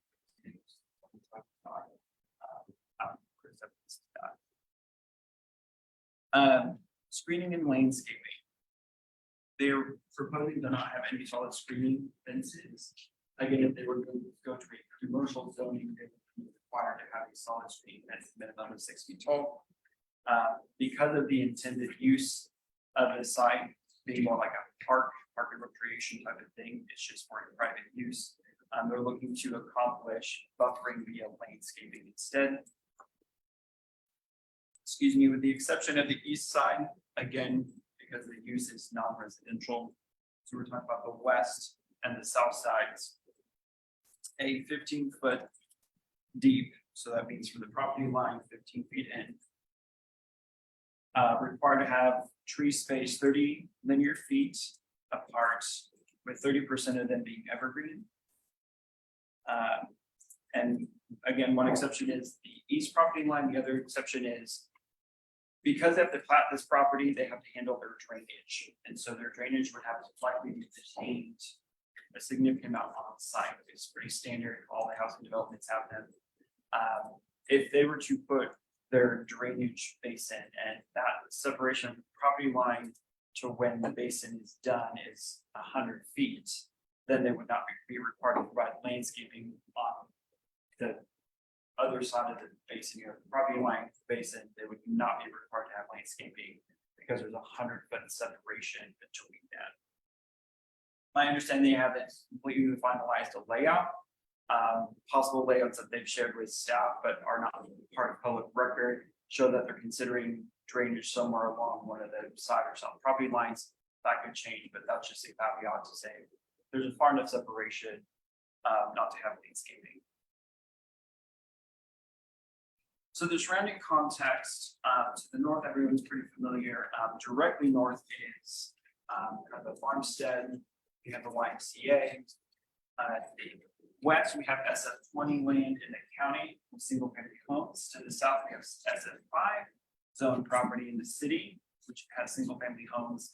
Speaker 12: Screening and landscaping. They're proposing to not have any solid screening fences. Again, if they were going to go to a commercial zoning, they would be required to have a solid screen fence minimum of 6 feet tall. Because of the intended use of the site being more like a park and recreation type of thing, it's just for a private use. They're looking to accomplish buffering via landscaping instead. excuse me, with the exception of the east side, again, because the use is non-residential. So we're talking about the west and the south sides. A 15-foot deep, so that means from the property line 15 feet in. Required to have tree space 30 linear feet apart, with 30% of them being evergreen. And again, one exception is the east property line, the other exception is because they have to plat this property, they have to handle their drainage. And so their drainage would have to likely be detained a significant amount on site. It's pretty standard, all the housing developments have them. If they were to put their drainage basin and that separation of the property line to when the basin is done is 100 feet, then they would not be required to provide landscaping on the other side of the basin, the property line basin. They would not be required to have landscaping because there's 100-foot separation between that. My understanding, they haven't completely finalized a layout. Possible layouts that they've shared with staff but are not part of public record show that they're considering drainage somewhere along one of the side or south property lines. That could change, but that's just a caveat to say there's a far enough separation not to have landscaping. So the surrounding context to the north, everyone's pretty familiar. Directly north is kind of the farmstead. We have the YMCA. The west, we have SF20 land in the county with single family homes. To the south, we have SF5 zone property in the city, which has single family homes.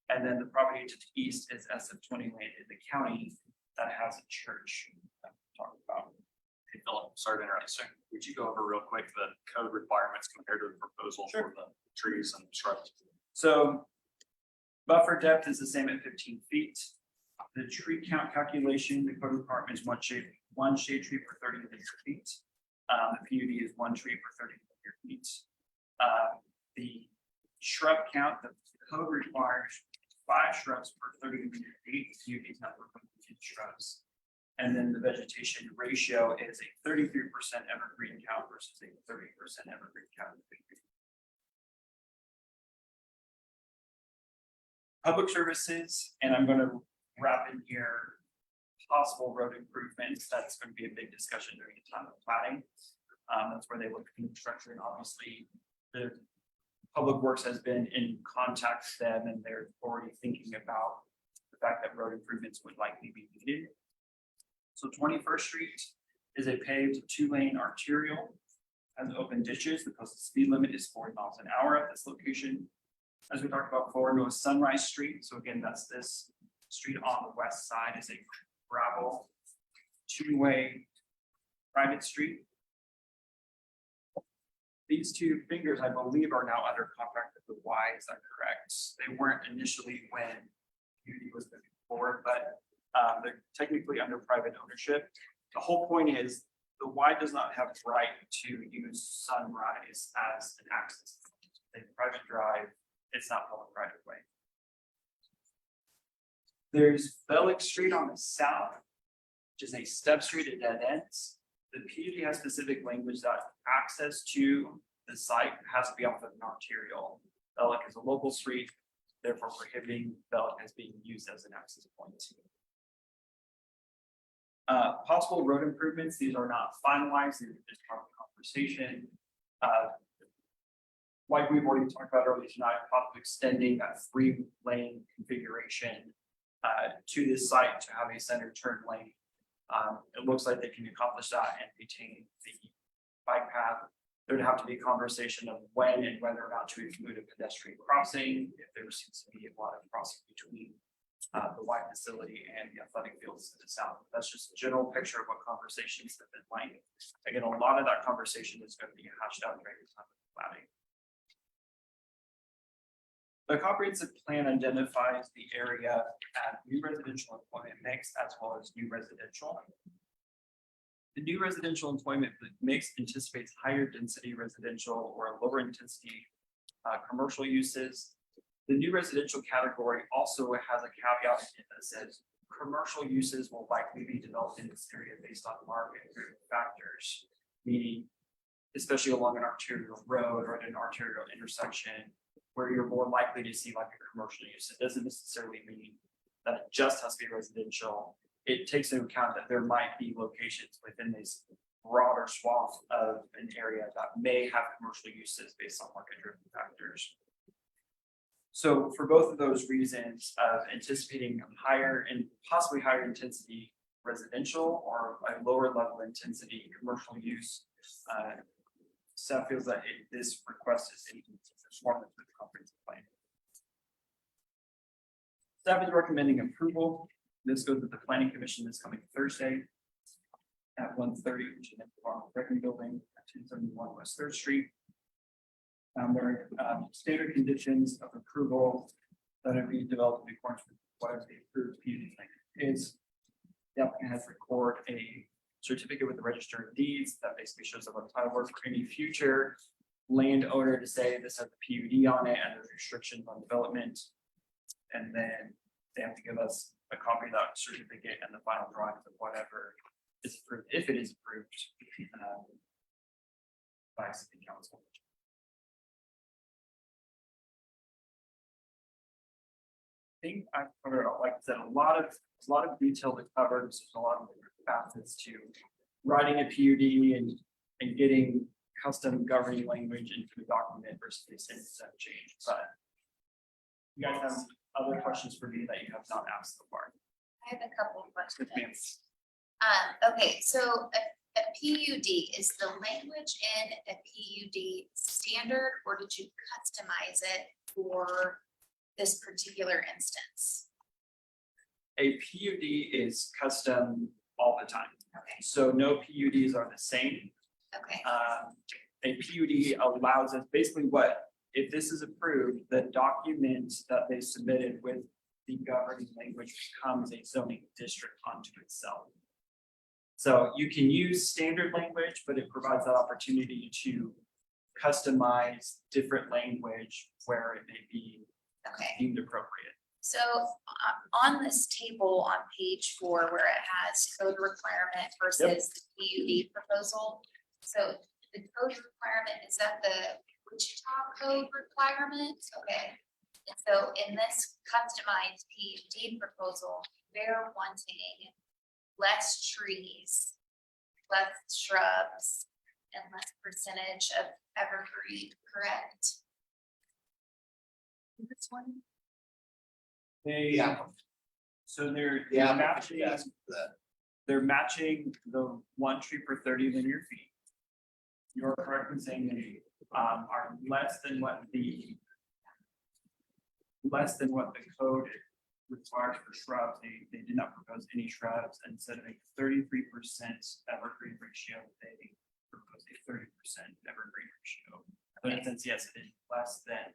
Speaker 12: And then the property to the east is SF20 land in the county that has a church that we talked about.
Speaker 13: Hey, Philip, sorry to interrupt. So would you go over real quick the code requirements compared to the proposal for the trees and shrubs?
Speaker 12: So buffer depth is the same at 15 feet. The tree count calculation, the code requirement is one shade tree per 30 linear feet. The PUD is one tree per 30 linear feet. The shrub count, the code requires 5 shrubs per 30 linear feet. The PUD is not requiring shrubs. And then the vegetation ratio is a 33% evergreen count versus a 30% evergreen count. Public services, and I'm going to wrap in here possible road improvements. That's going to be a big discussion during the time of planning. That's where they look at construction. Obviously, the Public Works has been in contact with them, and they're already thinking about the fact that road improvements would likely be needed. So 21st Street is a paved 2-lane arterial, has open ditches. The posted speed limit is 40 miles an hour at this location. As we talked about before, North Sunrise Street. So again, that's this street on the west side is a gravel 2-way private street. These 2 fingers, I believe, are now under contract with the Y. Is that correct? They weren't initially when UD was moving forward, but they're technically under private ownership. The whole point is the Y does not have the right to use Sunrise as an access. They private drive. It's not public right of way. There's Bellick Street on the south, which is a step street at dead ends. The PUD has specific language that access to the site has to be off of an arterial. Bellick is a local street, therefore prohibiting Bellick as being used as an access point. Possible road improvements, these are not finalized, these are just part of the conversation. Like we've already talked about earlier tonight, possibly extending that 3-lane configuration to this site to have a center turn lane. It looks like they can accomplish that and retain the bike path. There'd have to be a conversation of when and whether or not to include a pedestrian crossing, if there seems to be a lot of crossing between the Y facility and the athletic fields to the south. That's just a general picture of what conversations have been like. Again, a lot of that conversation is going to be hashed out during the time of planning. The comprehensive plan identifies the area at new residential employment mix as well as new residential. The new residential employment mix anticipates higher density residential or lower intensity commercial uses. The new residential category also has a caveat in it that says commercial uses will likely be developed in this area based on market factors, meaning especially along an arterial road or at an arterial intersection, where you're more likely to see like a commercial use. It doesn't necessarily mean that it just has to be residential. It takes into account that there might be locations within this broader swath of an area that may have commercial uses based on market-driven factors. So for both of those reasons of anticipating higher and possibly higher intensity residential or a lower level intensity commercial use, staff feels that this request is in conformance with the comprehensive plan. Staff is recommending approval. This goes to the planning commission this coming Thursday at 1:30, which is in the Farm Brecken Building at 271 West Third Street. There are standard conditions of approval that are being developed in accordance with whatever the approved PUD plan is. The applicant has recorded a certificate with the register of deeds that basically shows up on title work for any future landowner to say this has a PUD on it and there's restrictions on development. And then they have to give us a copy of that certificate and the final drawings of whatever is approved, if it is approved by city council. I think I covered, like I said, a lot of detail that covers, there's a lot of different facets to writing a PUD and getting custom governing language into the document versus a single step change. But you guys have other questions for me that you have not asked so far?
Speaker 2: I have a couple of questions.
Speaker 12: Yes, ma'am.
Speaker 2: Okay, so a PUD, is the language in a PUD standard, or did you customize it for this particular instance?
Speaker 12: A PUD is custom all the time.
Speaker 2: Okay,
Speaker 12: So no PUDs are the same.
Speaker 2: okay,
Speaker 12: A PUD allows us, basically what, if this is approved, the document that they submitted with the governing language becomes a zoning district unto itself. So you can use standard language, but it provides that opportunity to customize different language where it may be
Speaker 2: okay.
Speaker 12: deemed appropriate.
Speaker 2: So on this table on page 4, where it has code requirement versus the PUD proposal. So the code requirement, is that the Wichita code requirement? Okay. And so in this customized PUD proposal, they're wanting less trees, less shrubs, and less percentage of evergreen, correct? This one?
Speaker 12: They, so they're
Speaker 1: Yeah.
Speaker 12: matching, they're matching the 1 tree per 30 linear feet. You're correct in saying they are less than what the code requires for shrubs. They did not propose any shrubs, and instead of a 33% evergreen ratio, they proposed a 30% evergreen ratio. But in a sense, yes, it is less than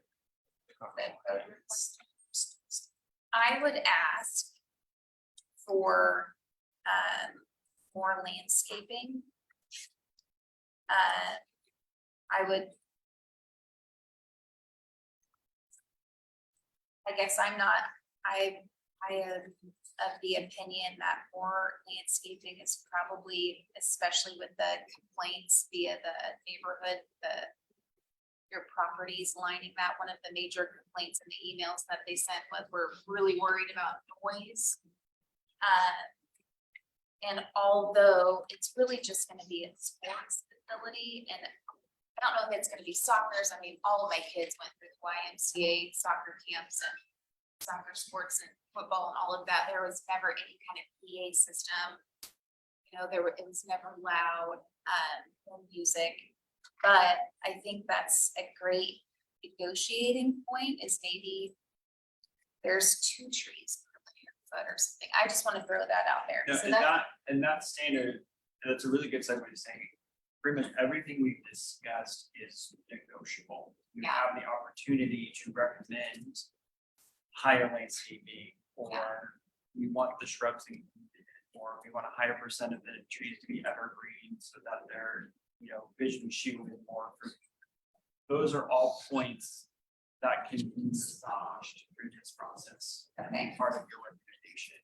Speaker 12: the code.
Speaker 2: I would ask for more landscaping. I guess I am of the opinion that more landscaping is probably, especially with the complaints via the neighborhood, your properties lining that. One of the major complaints in the emails that they sent was we're really worried about noise. And although it's really just gonna be a sports facility, and I don't know if it's gonna be soccer's, I mean, all of my kids went through the YMCA soccer camps and soccer sports and football and all of that. There was never any kind of PA system. You know, it was never loud, no music. But I think that's a great negotiating point, is maybe there's 2 trees per linear foot or something. I just want to throw that out there.
Speaker 12: No,
Speaker 2: So
Speaker 12: and that standard, and that's a really good segue to saying, pretty much everything we've discussed is negotiable. You
Speaker 2: Yeah.
Speaker 12: have the opportunity to recommend higher landscaping, or we want the shrubs included, or we want a higher percent of the trees to be evergreen so that they're, visually shielded more. Those are all points that can be massaged through this process and be part of your recommendation.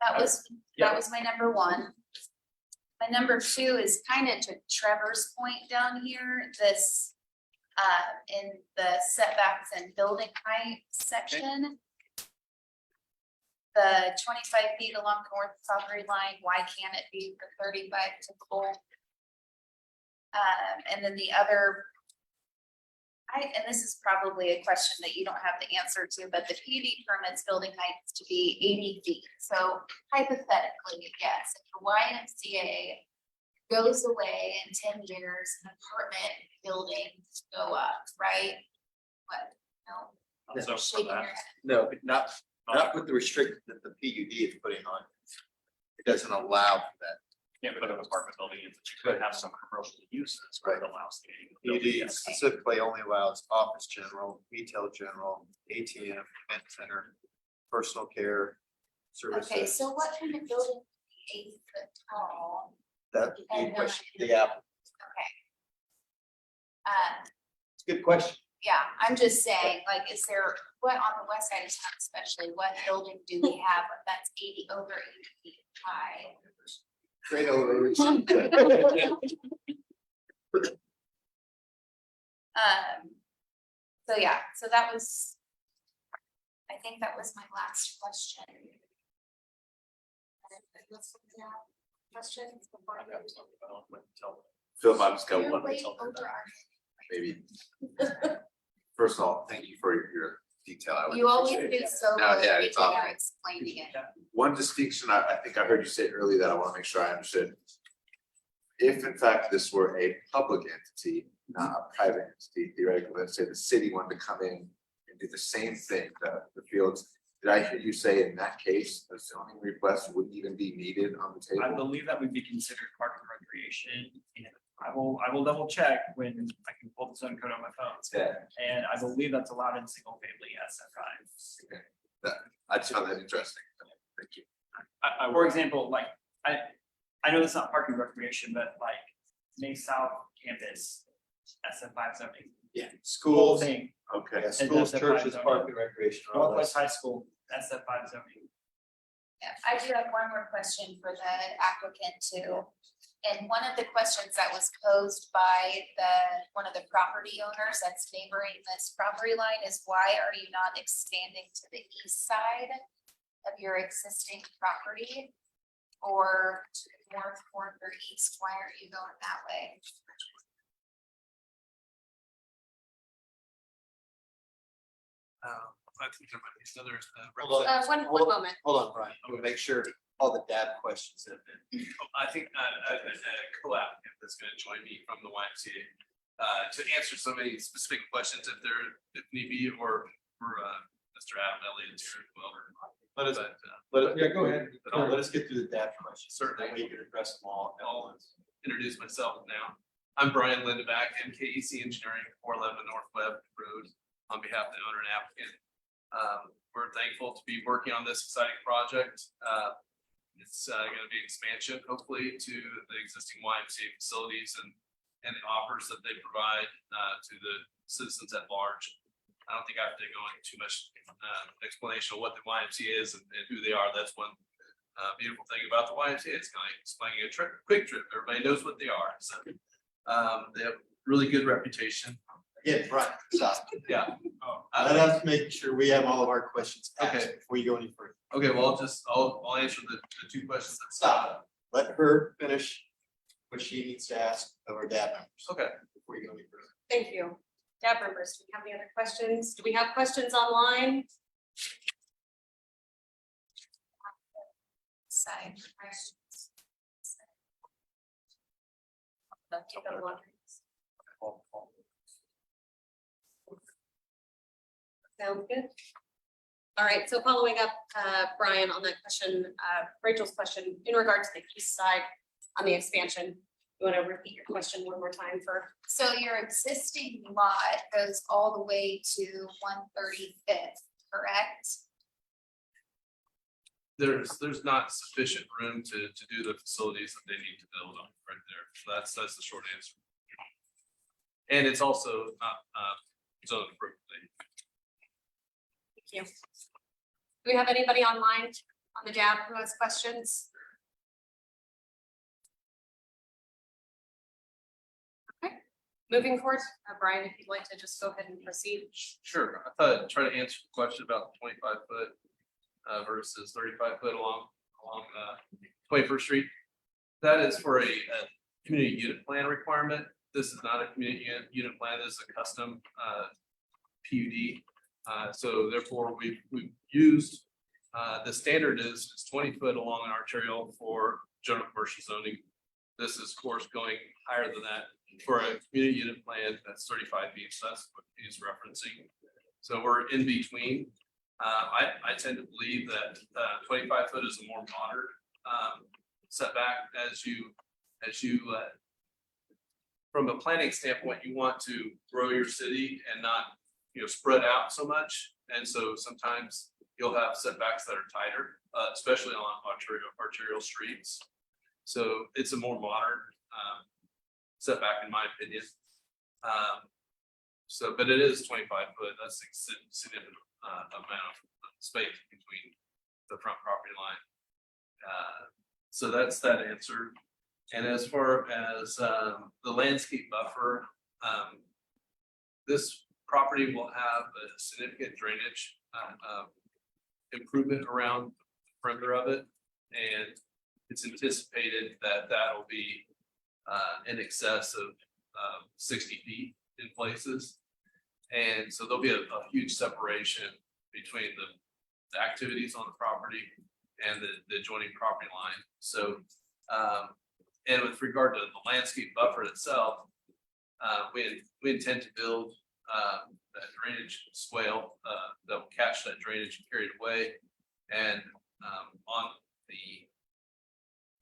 Speaker 2: that was my number 1.
Speaker 7: My number 2 is kind of to Trevor's point down here, this, in the setbacks and building height section. The 25 feet along the north property line, why can't it be the 35 typical? And then the other, and this is probably a question that you don't have the answer to, but the PUD permits building heights to be 80 feet. So hypothetically, yes, if the YMCA goes away in 10 years, an apartment buildings go up, right? What? No,
Speaker 13: So for
Speaker 7: shaking your
Speaker 13: that,
Speaker 7: head.
Speaker 1: No, but not with the restriction that the PUD is putting on. It doesn't allow for that.
Speaker 13: yeah, but an apartment building, but you could have some commercial uses where it allows the.
Speaker 1: PUD specifically only allows office general, retail general, ATM, event center, personal care services.
Speaker 7: Okay, so what kind of building would be 8 foot tall?
Speaker 1: That would be a question, the app,
Speaker 7: Okay.
Speaker 1: it's a good question.
Speaker 7: Yeah, I'm just saying, like, is there, what on the west side of town especially, what building do we have that's 80 over 80 feet high?
Speaker 1: Great over.
Speaker 7: So yeah, so that was, I think that was my last question. Questions before I go to.
Speaker 11: Phil, I'm just
Speaker 7: You're way over our
Speaker 11: maybe. First of all, thank you for your detail. I would
Speaker 7: You always
Speaker 11: appreciate
Speaker 7: do
Speaker 11: it.
Speaker 7: so
Speaker 11: No,
Speaker 7: well
Speaker 11: yeah,
Speaker 7: every
Speaker 11: it's
Speaker 7: time
Speaker 11: awesome.
Speaker 7: you're explaining it.
Speaker 11: One distinction, I think I heard you say earlier that I want to make sure I understood. If in fact this were a public entity, not a private entity, theoretically, let's say the city wanted to come in and do the same thing, the fields. Did I hear you say in that case, a zoning request wouldn't even be needed on the
Speaker 12: I
Speaker 11: table?
Speaker 12: believe that would be considered park and recreation, and I will double check when I can pull the zone code on my phone.
Speaker 11: Yeah,
Speaker 12: And I believe that's allowed in single family SFI.
Speaker 11: I just found that interesting. Thank you.
Speaker 12: For example, like, I know it's not park and recreation, but like May South campus, SF5 zoning,
Speaker 1: Yeah,
Speaker 12: whole
Speaker 1: schools,
Speaker 12: thing,
Speaker 11: Okay.
Speaker 1: yeah, schools,
Speaker 12: SF5
Speaker 1: churches,
Speaker 12: zoning.
Speaker 1: park and recreation. all that.
Speaker 12: Northwest High School, SF5 zoning.
Speaker 7: Yeah, I do have one more question for the applicant too. And one of the questions that was posed by one of the property owners that's neighboring this property line is why are you not expanding to the east side of your existing property? Or to the north or east, why aren't you going that way?
Speaker 11: I think there might be another.
Speaker 1: Hold on.
Speaker 2: One moment.
Speaker 1: Hold on, Brian, I'm gonna make sure all the data questions have been.
Speaker 14: I think a co-applicant that's gonna join me from the YMCA to answer so many specific questions if need be, or for Mr. Adam Elliott here as well.
Speaker 1: Let us,
Speaker 14: But,
Speaker 1: yeah, go ahead.
Speaker 14: But I'll-
Speaker 1: Let us get through the data questions.
Speaker 14: Certainly.
Speaker 1: That way you can address them all at once.
Speaker 14: introduce myself now. I'm Brian Lindeback, MKEC Engineering, 411 North Webb Road, on behalf of the owner and applicant. We're thankful to be working on this exciting project. It's gonna be expansion, hopefully, to the existing YMCA facilities and the offers that they provide to the citizens at large. I don't think I have to go into too much explanation of what the YMCA is and who they are. That's one beautiful thing about the YMCA. It's kind of explaining a trip, quick trip. Everybody knows what they are. So they have really good reputation.
Speaker 1: Again, Brian, stop.
Speaker 14: Yeah.
Speaker 1: Let us make sure we have all of our questions asked
Speaker 14: Okay.
Speaker 1: before you go any further.
Speaker 14: Okay, well, I'll answer the two questions that
Speaker 1: Stop. Let her finish what she needs to ask of our data members
Speaker 14: Okay.
Speaker 1: before you go any further.
Speaker 2: Thank you. Dab members, do we have any other questions? Do we have questions online?
Speaker 7: Side questions.
Speaker 2: Keep it along. Sounds good. All right, so following up, Brian, on that question, Rachel's question, in regard to the east side on the expansion, you want to repeat your question one more time for?
Speaker 7: So your existing lot goes all the way to 135th, correct?
Speaker 14: There's not sufficient room to do the facilities that they need to build on right there. So that's the short answer. And it's also not zoned appropriately.
Speaker 2: Thank you. Do we have anybody online on the DAB who has questions? Moving forward, Brian, if you'd like to just go ahead and proceed.
Speaker 14: Sure, I thought I'd try to answer the question about the 25-foot versus 35-foot along 21st Street. That is for a community unit plan requirement. This is not a community unit plan, this is a custom PUD. So therefore, we've used, the standard is 20 foot along an arterial for general commercial zoning. This is of course going higher than that for a community unit plan, that's 35 feet, so that's what he's referencing. So we're in between. I tend to believe that 25 foot is a more moderate setback as you from a planning standpoint, you want to grow your city and not, spread out so much. And so sometimes you'll have setbacks that are tighter, especially on arterial streets. So it's a more modern setback in my opinion. But it is 25 foot, that's a significant amount of space between the front property line. So that's that answer. And as far as the landscape buffer, this property will have a significant drainage improvement around the perimeter of it. And it's anticipated that that'll be in excess of 60 feet in places. And so there'll be a huge separation between the activities on the property and the adjoining property line. So, and with regard to the landscape buffer itself, we intend to build that drainage swale that will catch that drainage and carry it away. And on the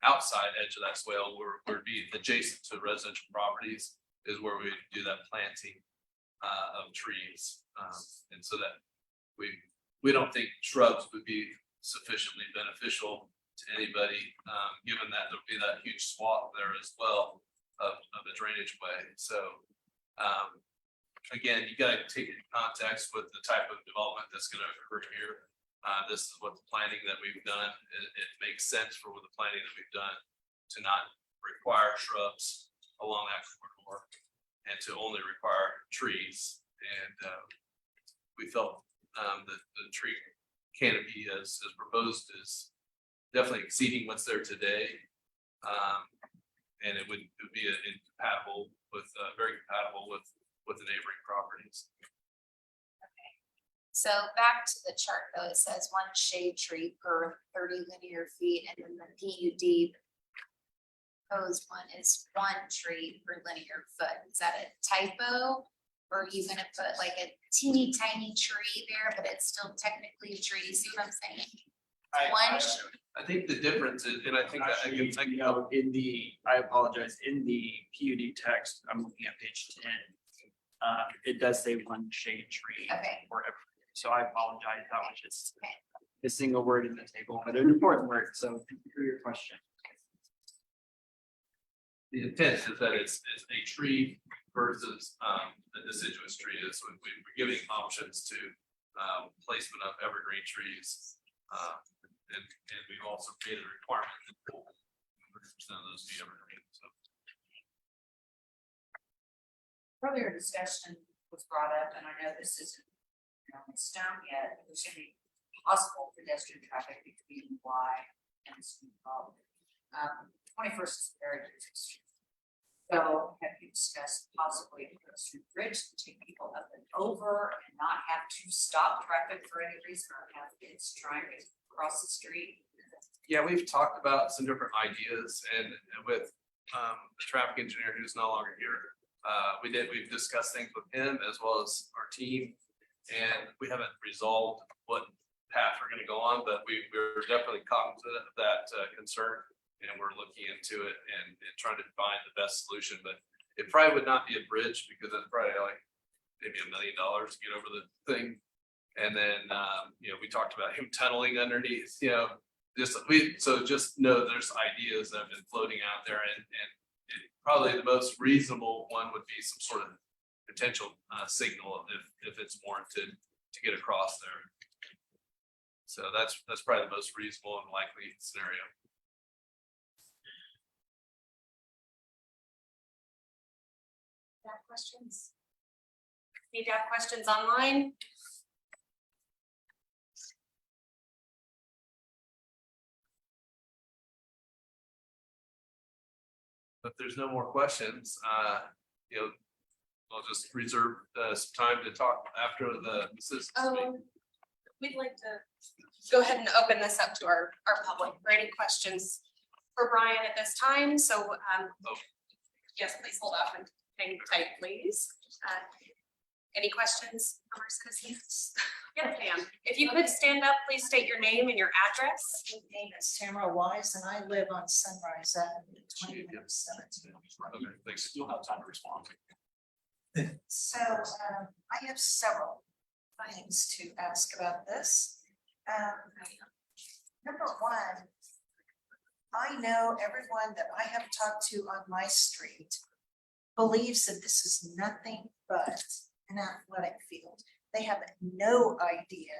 Speaker 14: outside edge of that swale, where would be adjacent to residential properties, is where we do that planting of trees. And so that we don't think shrubs would be sufficiently beneficial to anybody, given that there'll be that huge swath there as well of the drainage way. So again, you gotta take it in context with the type of development that's gonna occur here. This is what the planning that we've done. It makes sense for the planning that we've done to not require shrubs along that corridor and to only require trees. And we felt that the tree canopy as proposed is definitely exceeding what's there today. And it would be incompatible with, very compatible with the neighboring properties.
Speaker 7: So back to the chart though, it says 1 shade tree per 30 linear feet, and then the PUD proposed one is 1 tree per linear foot. Is that a typo? Or are you gonna put like a teeny tiny tree there, but it's still technically a tree? See what I'm saying?
Speaker 14: I think the difference is, and I think that I
Speaker 12: Actually,
Speaker 14: can,
Speaker 12: I apologize, in the PUD text, I'm looking at page 10. It does say 1 shade tree.
Speaker 7: Okay.
Speaker 12: For every, so I apologize, that was just
Speaker 7: Okay.
Speaker 12: a single word in the table, but an important word, so thank you for your question.
Speaker 14: the intent is that it's a tree versus a deciduous tree. Is we're giving options to placement of evergreen trees. And we've also created a requirement that 100% of those be evergreen. So
Speaker 7: Earlier discussion was brought up, and I know this isn't, in stone yet, but there's gonna be possible pedestrian traffic between Y and Sweet Hall. 21st is very busy street. So have you discussed possibly a pedestrian bridge to take people up and over and not have to stop traffic for any reason, or have kids trying to cross the street?
Speaker 14: yeah, we've talked about some different ideas, and with the traffic engineer who's no longer here. We've discussed things with him as well as our team, and we haven't resolved what path we're gonna go on, but we're definitely cognizant of that concern. And we're looking into it and trying to find the best solution, but it probably would not be a bridge because it's probably like maybe $1 million to get over the thing. And then, we talked about him tunneling underneath, just know there's ideas that have been floating out there, and probably the most reasonable one would be some sort of potential signal if it's warranted to get across there. So that's probably the most reasonable and likely scenario.
Speaker 2: questions? Need to have questions online?
Speaker 14: If there's no more questions, I'll just reserve some time to talk after the citizens speak.
Speaker 2: We'd like to go ahead and open this up to our public for any questions for Brian at this time. So, yes, please hold up and hang tight, please. Any questions from our citizens? Yes, ma'am. If you could stand up, please state your name and your address.
Speaker 5: My name is Tamara Wise and I live on Sunrise Avenue, 2017.
Speaker 14: Okay, thanks.
Speaker 13: You'll have time to respond.
Speaker 5: So I have several things to ask about this. Number one, I know everyone that I have talked to on my street believes that this is nothing but an athletic field. They have no idea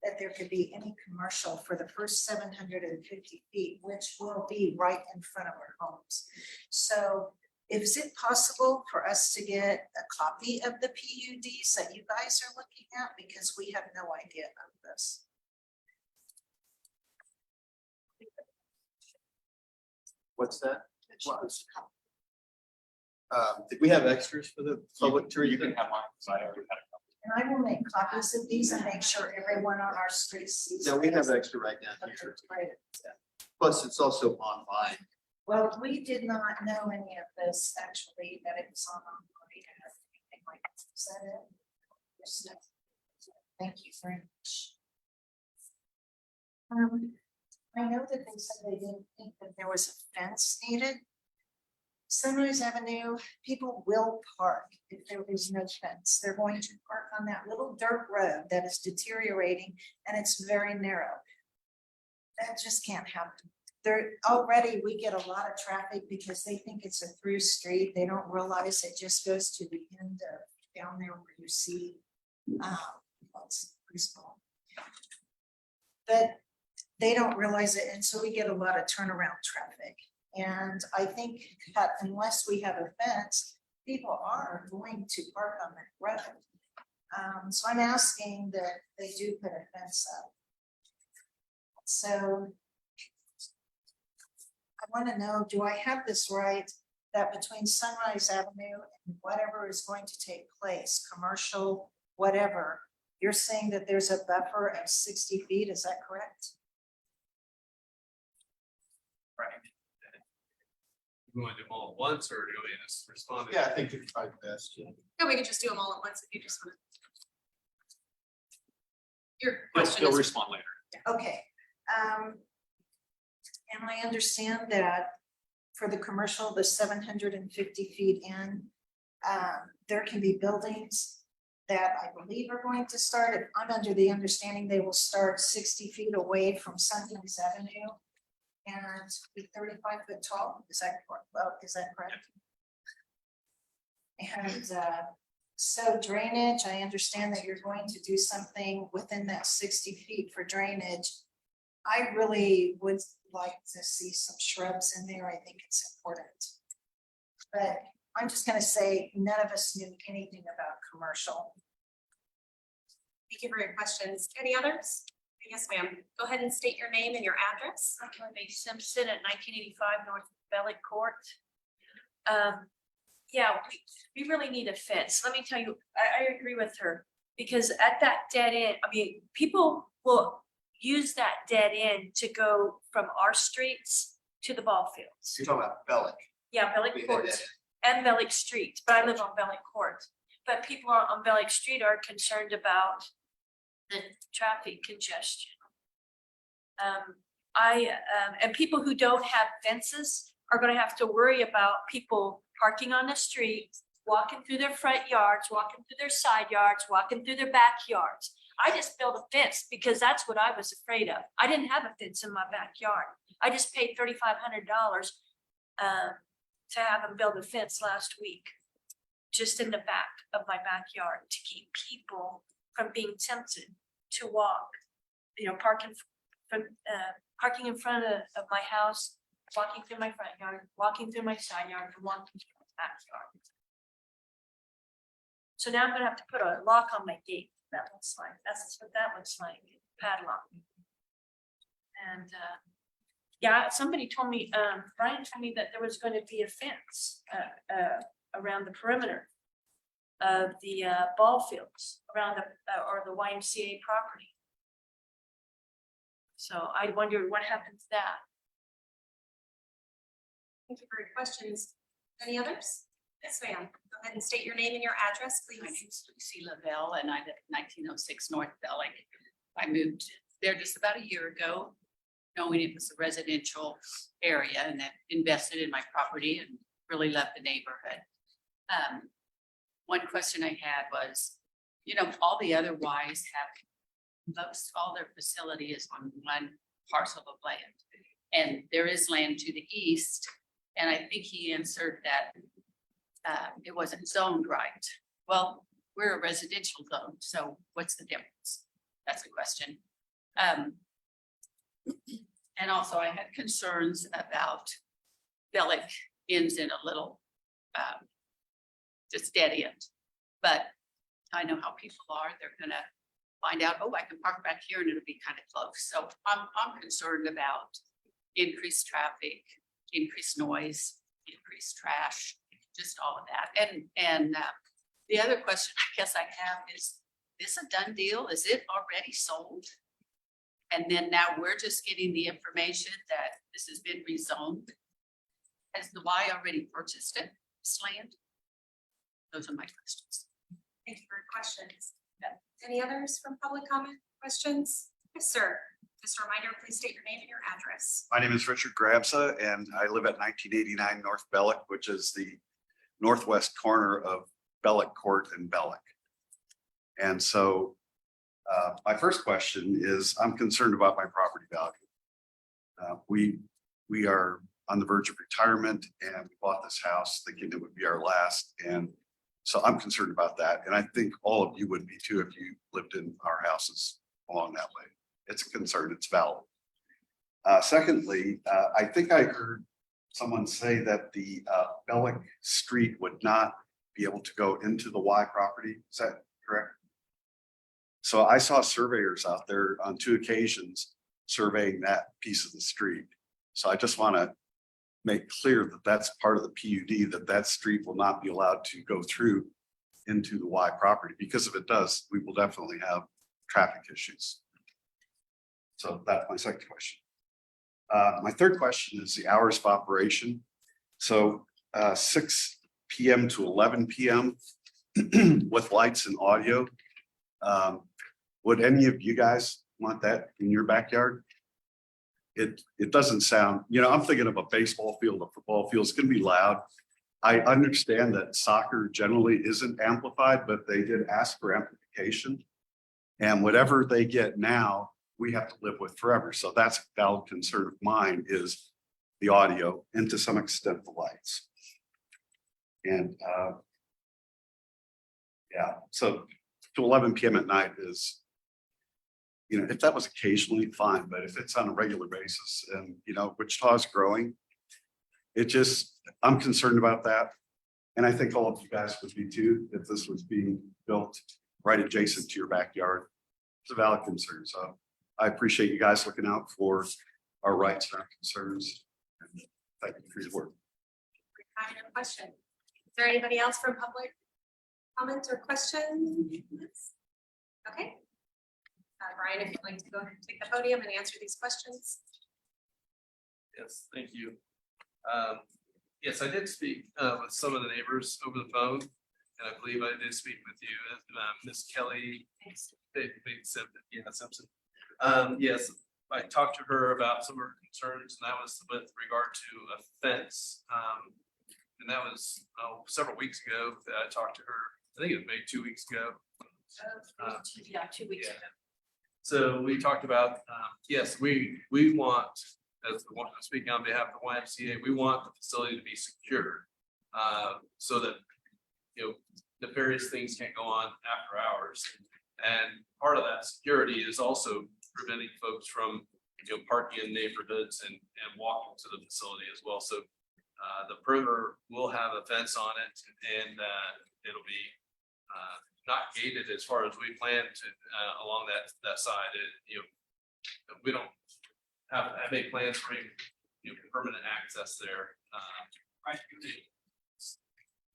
Speaker 5: that there could be any commercial for the first 750 feet, which will be right in front of our homes. So is it possible for us to get a copy of the PUDs that you guys are looking at? Because we have no idea of this.
Speaker 1: What's that? Did we have extras for the public to read?
Speaker 13: You can have mine, because I already had a couple.
Speaker 5: And I will make copies of these and make sure everyone on our street sees.
Speaker 1: Yeah, we have
Speaker 5: this.
Speaker 1: extra right down
Speaker 5: Okay,
Speaker 1: here.
Speaker 5: great.
Speaker 1: Plus, it's also online.
Speaker 5: Well, we did not know any of this actually, that it was on online or anything like that. Is that it? Yes, no. Thank you very much. I know that they said they didn't think that there was a fence needed. Sunrise Avenue, people will park if there is no fence. They're going to park on that little dirt road that is deteriorating and it's very narrow. That just can't happen. There already, we get a lot of traffic because they think it's a through street. They don't realize it just goes to the end of down there where you see, it's pretty small. But they don't realize it, and so we get a lot of turnaround traffic. And I think that unless we have a fence, people are going to park on that road. So I'm asking that they do put a fence up. So I want to know, do I have this right, that between Sunrise Avenue and whatever is going to take place, commercial, whatever, you're saying that there's a buffer of 60 feet, is that correct?
Speaker 14: Right. You want to do them all at once, or do you want me to just respond?
Speaker 1: Yeah, I think it's probably best. Yeah.
Speaker 2: No, we could just do them all at once if you just want to. Your
Speaker 13: He'll
Speaker 2: question is.
Speaker 13: respond later.
Speaker 5: Okay. And I understand that for the commercial, the 750 feet in, there can be buildings that I believe are going to start, if I'm under the understanding they will start 60 feet away from Sunrise Avenue and be 35 foot tall. Is that correct? Well, is that correct? And so drainage, I understand that you're going to do something within that 60 feet for drainage. I really would like to see some shrubs in there. I think it's important. But I'm just gonna say, none of us knew anything about commercial.
Speaker 2: Thank you for your questions. Any others? Yes, ma'am. Go ahead and state your name and your address.
Speaker 15: I'm Kelly Simpson at 1985 North Bellick Court. Yeah, we really need a fence. Let me tell you, I agree with her. Because at that dead end, I mean, people will use that dead end to go from our streets to the ball fields.
Speaker 1: You're talking about Bellick.
Speaker 15: Yeah, Bellick Court and Bellick Street, but I live on Bellick Court. But people on Bellick Street are concerned about the traffic congestion. And people who don't have fences are gonna have to worry about people parking on the street, walking through their front yards, walking through their side yards, walking through their backyards. I just built a fence because that's what I was afraid of. I didn't have a fence in my backyard. I just paid $3,500 to have them build a fence last week, just in the back of my backyard to keep people from being tempted to walk, parking in front of my house, walking through my front yard, walking through my side yard, and walking through my backyard. So now I'm gonna have to put a lock on my gate. That looks like, that's what that looks like, padlock. And, yeah, somebody told me, Brian told me that there was gonna be a fence, around the perimeter of the, ball fields, around the, or the YMCA property. So I wondered what happened to that.
Speaker 2: Thank you for your questions. Any others? Yes, ma'am. Go ahead and state your name and your address,
Speaker 5: My
Speaker 2: please.
Speaker 5: name's Lucy Lavelle and I live at 1906 North Bellick. I moved there just about a year ago, knowing it was a residential area and that invested in my property and really loved the neighborhood. One question I had was, you know, all the other Ys have most all their facility is on one parcel of land. And there is land to the east. And I think he answered that it wasn't zoned right. Well, we're a residential zone, so what's the difference? That's the question. And also I had concerns about Bellick ends in a little just dead end. But I know how people are. They're gonna find out, oh, I can park back here and it'll be kind of close. So I'm concerned about increased traffic, increased noise, increased trash, just all of that. And the other question I guess I have is this a done deal? Is it already sold? And then now we're just getting the information that this has been rezoned. Has the Y already purchased it, this land? Those are my questions.
Speaker 2: Thank you for your questions. Any others from public comment, questions? Yes, sir. Just a reminder, please state your name and your address.
Speaker 16: My name is Richard Grabsa and I live at 1989 North Bellick, which is the northwest corner of Bellick Court and Bellick. And so my first question is, I'm concerned about my property value. We are on the verge of retirement and we bought this house thinking it would be our last. And so I'm concerned about that. And I think all of you would be too if you lived in our houses along that way. It's a concern, it's valid. Secondly, I think I heard someone say that the Bellick Street would not be able to go into the Y property. Is that correct? So I saw surveyors out there on 2 occasions surveying that piece of the street. So I just want to make clear that that's part of the PUD, that street will not be allowed to go through into the Y property, because if it does, we will definitely have traffic issues. So that's my second question. My third question is the hours of operation. So 6 p.m. to 11 p.m. with lights and audio. Would any of you guys want that in your backyard? It doesn't sound, you know, I'm thinking of a baseball field, a football field, it's gonna be loud. I understand that soccer generally isn't amplified, but they did ask for amplification. And whatever they get now, we have to live with forever. So that's a valid concern of mine, is the audio and to some extent the lights. And yeah, so to 11 p.m. at night is, you know, if that was occasionally, fine, but if it's on a regular basis and, you know, Wichita's growing, it just, I'm concerned about that. And I think all of you guys would be too, if this was being built right adjacent to your backyard. It's a valid concern. So I appreciate you guys looking out for our rights and our concerns. And thank you for your work.
Speaker 2: Comment or question? Is there anybody else from public comment or question? Okay. Brian, if you'd like to go ahead and take the podium and answer these questions.
Speaker 14: Yes, thank you. Yes, I did speak with some of the neighbors over the phone, and I believe I did speak with you, Miss Kelly. Simpson. Yes, I talked to her about some of her concerns, and that was with regard to a fence. And that was several weeks ago that I talked to her. I think it was maybe 2 weeks ago.
Speaker 15: Yeah, 2 weeks ago.
Speaker 14: So we talked about, yes, we want, as the one speaking on behalf of the YMCA, we want the facility to be secure. So that, you know, nefarious things can't go on after hours. And part of that security is also preventing folks from, you know, parking in neighborhoods and walking to the facility as well. So the perimeter will have a fence on it, and it'll be not gated as far as we plan to, along that side. We don't have any plans for any, permanent access there.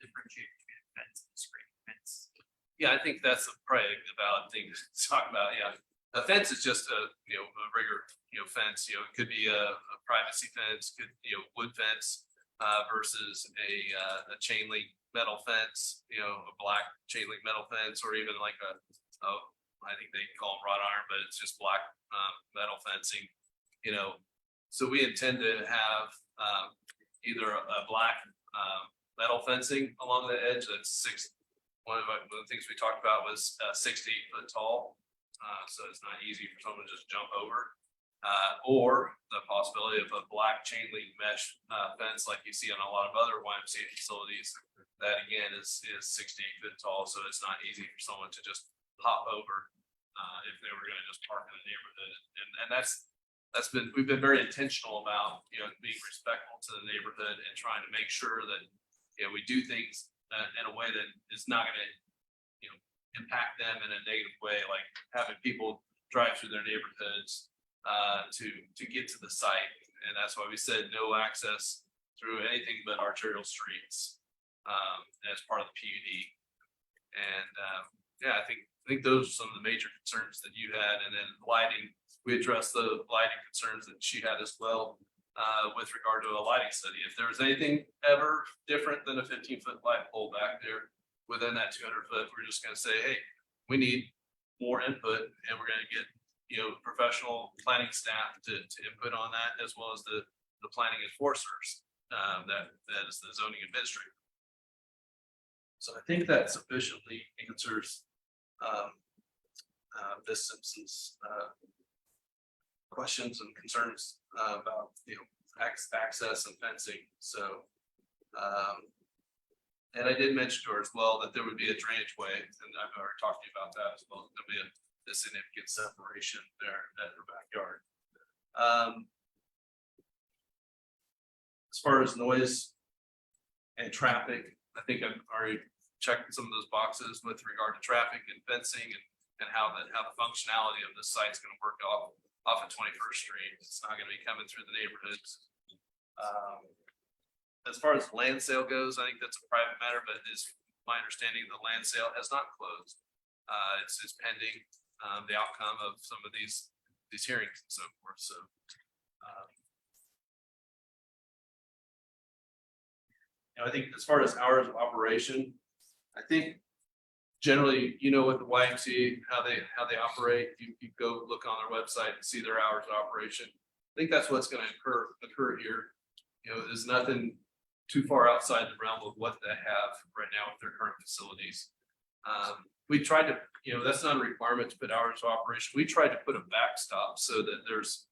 Speaker 12: Differentiate between fence and screen fence.
Speaker 14: Yeah, I think that's probably a valid thing to talk about, yeah. A fence is just a regular, fence, it could be a privacy fence, wood fence, versus a chain link metal fence, a black chain link metal fence, or even like I think they call them wrought iron, but it's just black, metal fencing, So we intend to have, either a black, metal fencing along the edge that's one of the things we talked about was 6 to 8 foot tall. So it's not easy for someone to just jump over. Or the possibility of a black chain link mesh fence like you see on a lot of other YMCA facilities. That again is 6 to 8 foot tall, so it's not easy for someone to just hop over if they were gonna just park in the neighborhood. And we've been very intentional about, being respectful to the neighborhood and trying to make sure that, we do things in a way that is not gonna, impact them in a negative way, like having people drive through their neighborhoods to get to the site. And that's why we said no access through anything but arterial streets as part of the PUD. And yeah, I think those are some of the major concerns that you had. And then lighting, we addressed the lighting concerns that she had as well with regard to a lighting study. If there was anything ever different than a 15-foot light pole back there within that 200 foot, we're just going to say, hey, we need more input, and we're going to get professional planning staff to input on that, as well as the planning enforcers that is the zoning administrator. So I think that sufficiently answers Ms. Simpson's questions and concerns about access and fencing. So and I did mention to her as well that there would be a drainage way, and I've already talked to you about that as well. There'll be a significant separation there at her backyard. As far as noise and traffic, I think I've already checked some of those boxes with regard to traffic and fencing and how the functionality of the site's going to work off of 21st Street. It's not going to be coming through the neighborhoods. As far as land sale goes, I think that's a private matter, but it's my understanding the land sale has not closed. It's pending the outcome of some of these hearings and so forth. So I think as far as hours of operation, I think generally, with the YMCA, how they operate, you go look on their website and see their hours of operation. I think that's what's going to occur here. There's nothing too far outside the realm of what they have right now with their current facilities. We tried to, that's not a requirement to put hours of operation. We tried to put a backstop so that there's,